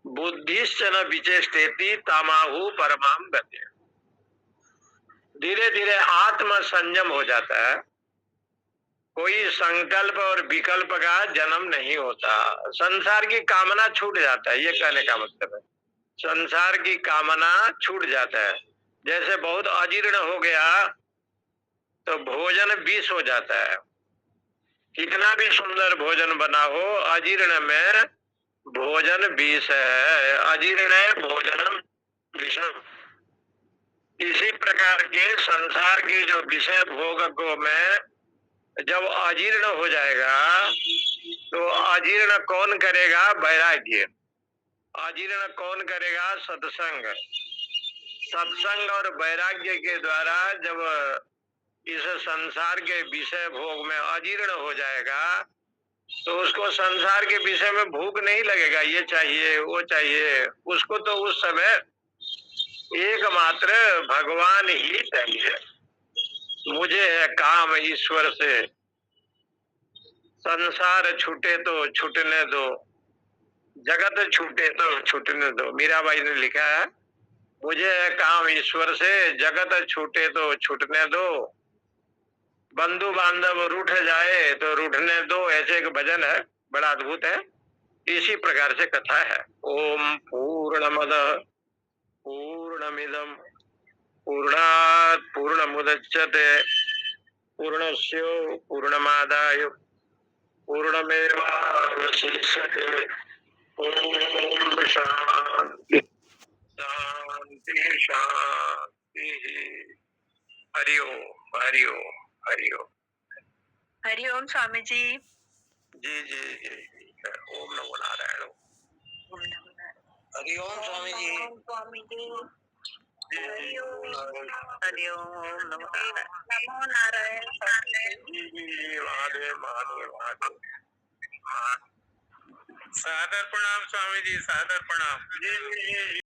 बुद्धिश्च न विचेष्टेति तामाहु परमाम गति। धीरे धीरे आत्म संयम हो जाता है, कोई संकल्प और विकल्प का जन्म नहीं होता, संसार की कामना छूट जाता है। ये कहने का मतलब है संसार की कामना छूट जाता है। जैसे बहुत अजीर्ण हो गया तो भोजन विष हो जाता है, कितना भी सुंदर भोजन बना हो अजीर्ण में भोजन विष है, अजीर्ण भोजन विषम। इसी प्रकार के संसार के जो विषय भोग में जब अजीर्ण हो जाएगा तो अजीर्ण कौन करेगा? वैराग्य। अजीर्ण कौन करेगा? सत्संग। सत्संग और वैराग्य के द्वारा जब इस संसार के विषय भोग में अजीर्ण हो जाएगा तो उसको संसार के विषय में भूख नहीं लगेगा, ये चाहिए वो चाहिए। उसको तो उस समय एकमात्र भगवान ही चाहिए। मुझे है काम ईश्वर से, संसार छूटे तो छूटने दो, जगत छूटे तो छूटने दो। मीराबाई ने लिखा है, मुझे है काम ईश्वर से, जगत छूटे तो छूटने दो, बंधु बांधव रूठ जाए तो रूठने दो। ऐसे एक भजन है, बड़ा अद्भुत है। इसी प्रकार से कथा है। ओम पूर्णमद पूर्णमिदम पूर्णात् पूर्णमुदच्यते पूर्णस्य पूर्णमादाय पूर्णमेवावशिष्यते। ओम शांति शांति शांति। हरि ओम हरि ओम हरि ओम। हरिओम स्वामी जी। जी जी जी। ओम नमो नारायण। हरि ओम स्वामी जी। स्वामी जी। हरिओम हरिओम नमो नारायण। जी जी महादेव महादेव महादेव। सादर प्रणाम स्वामी जी, सादर प्रणाम। जी जी जी।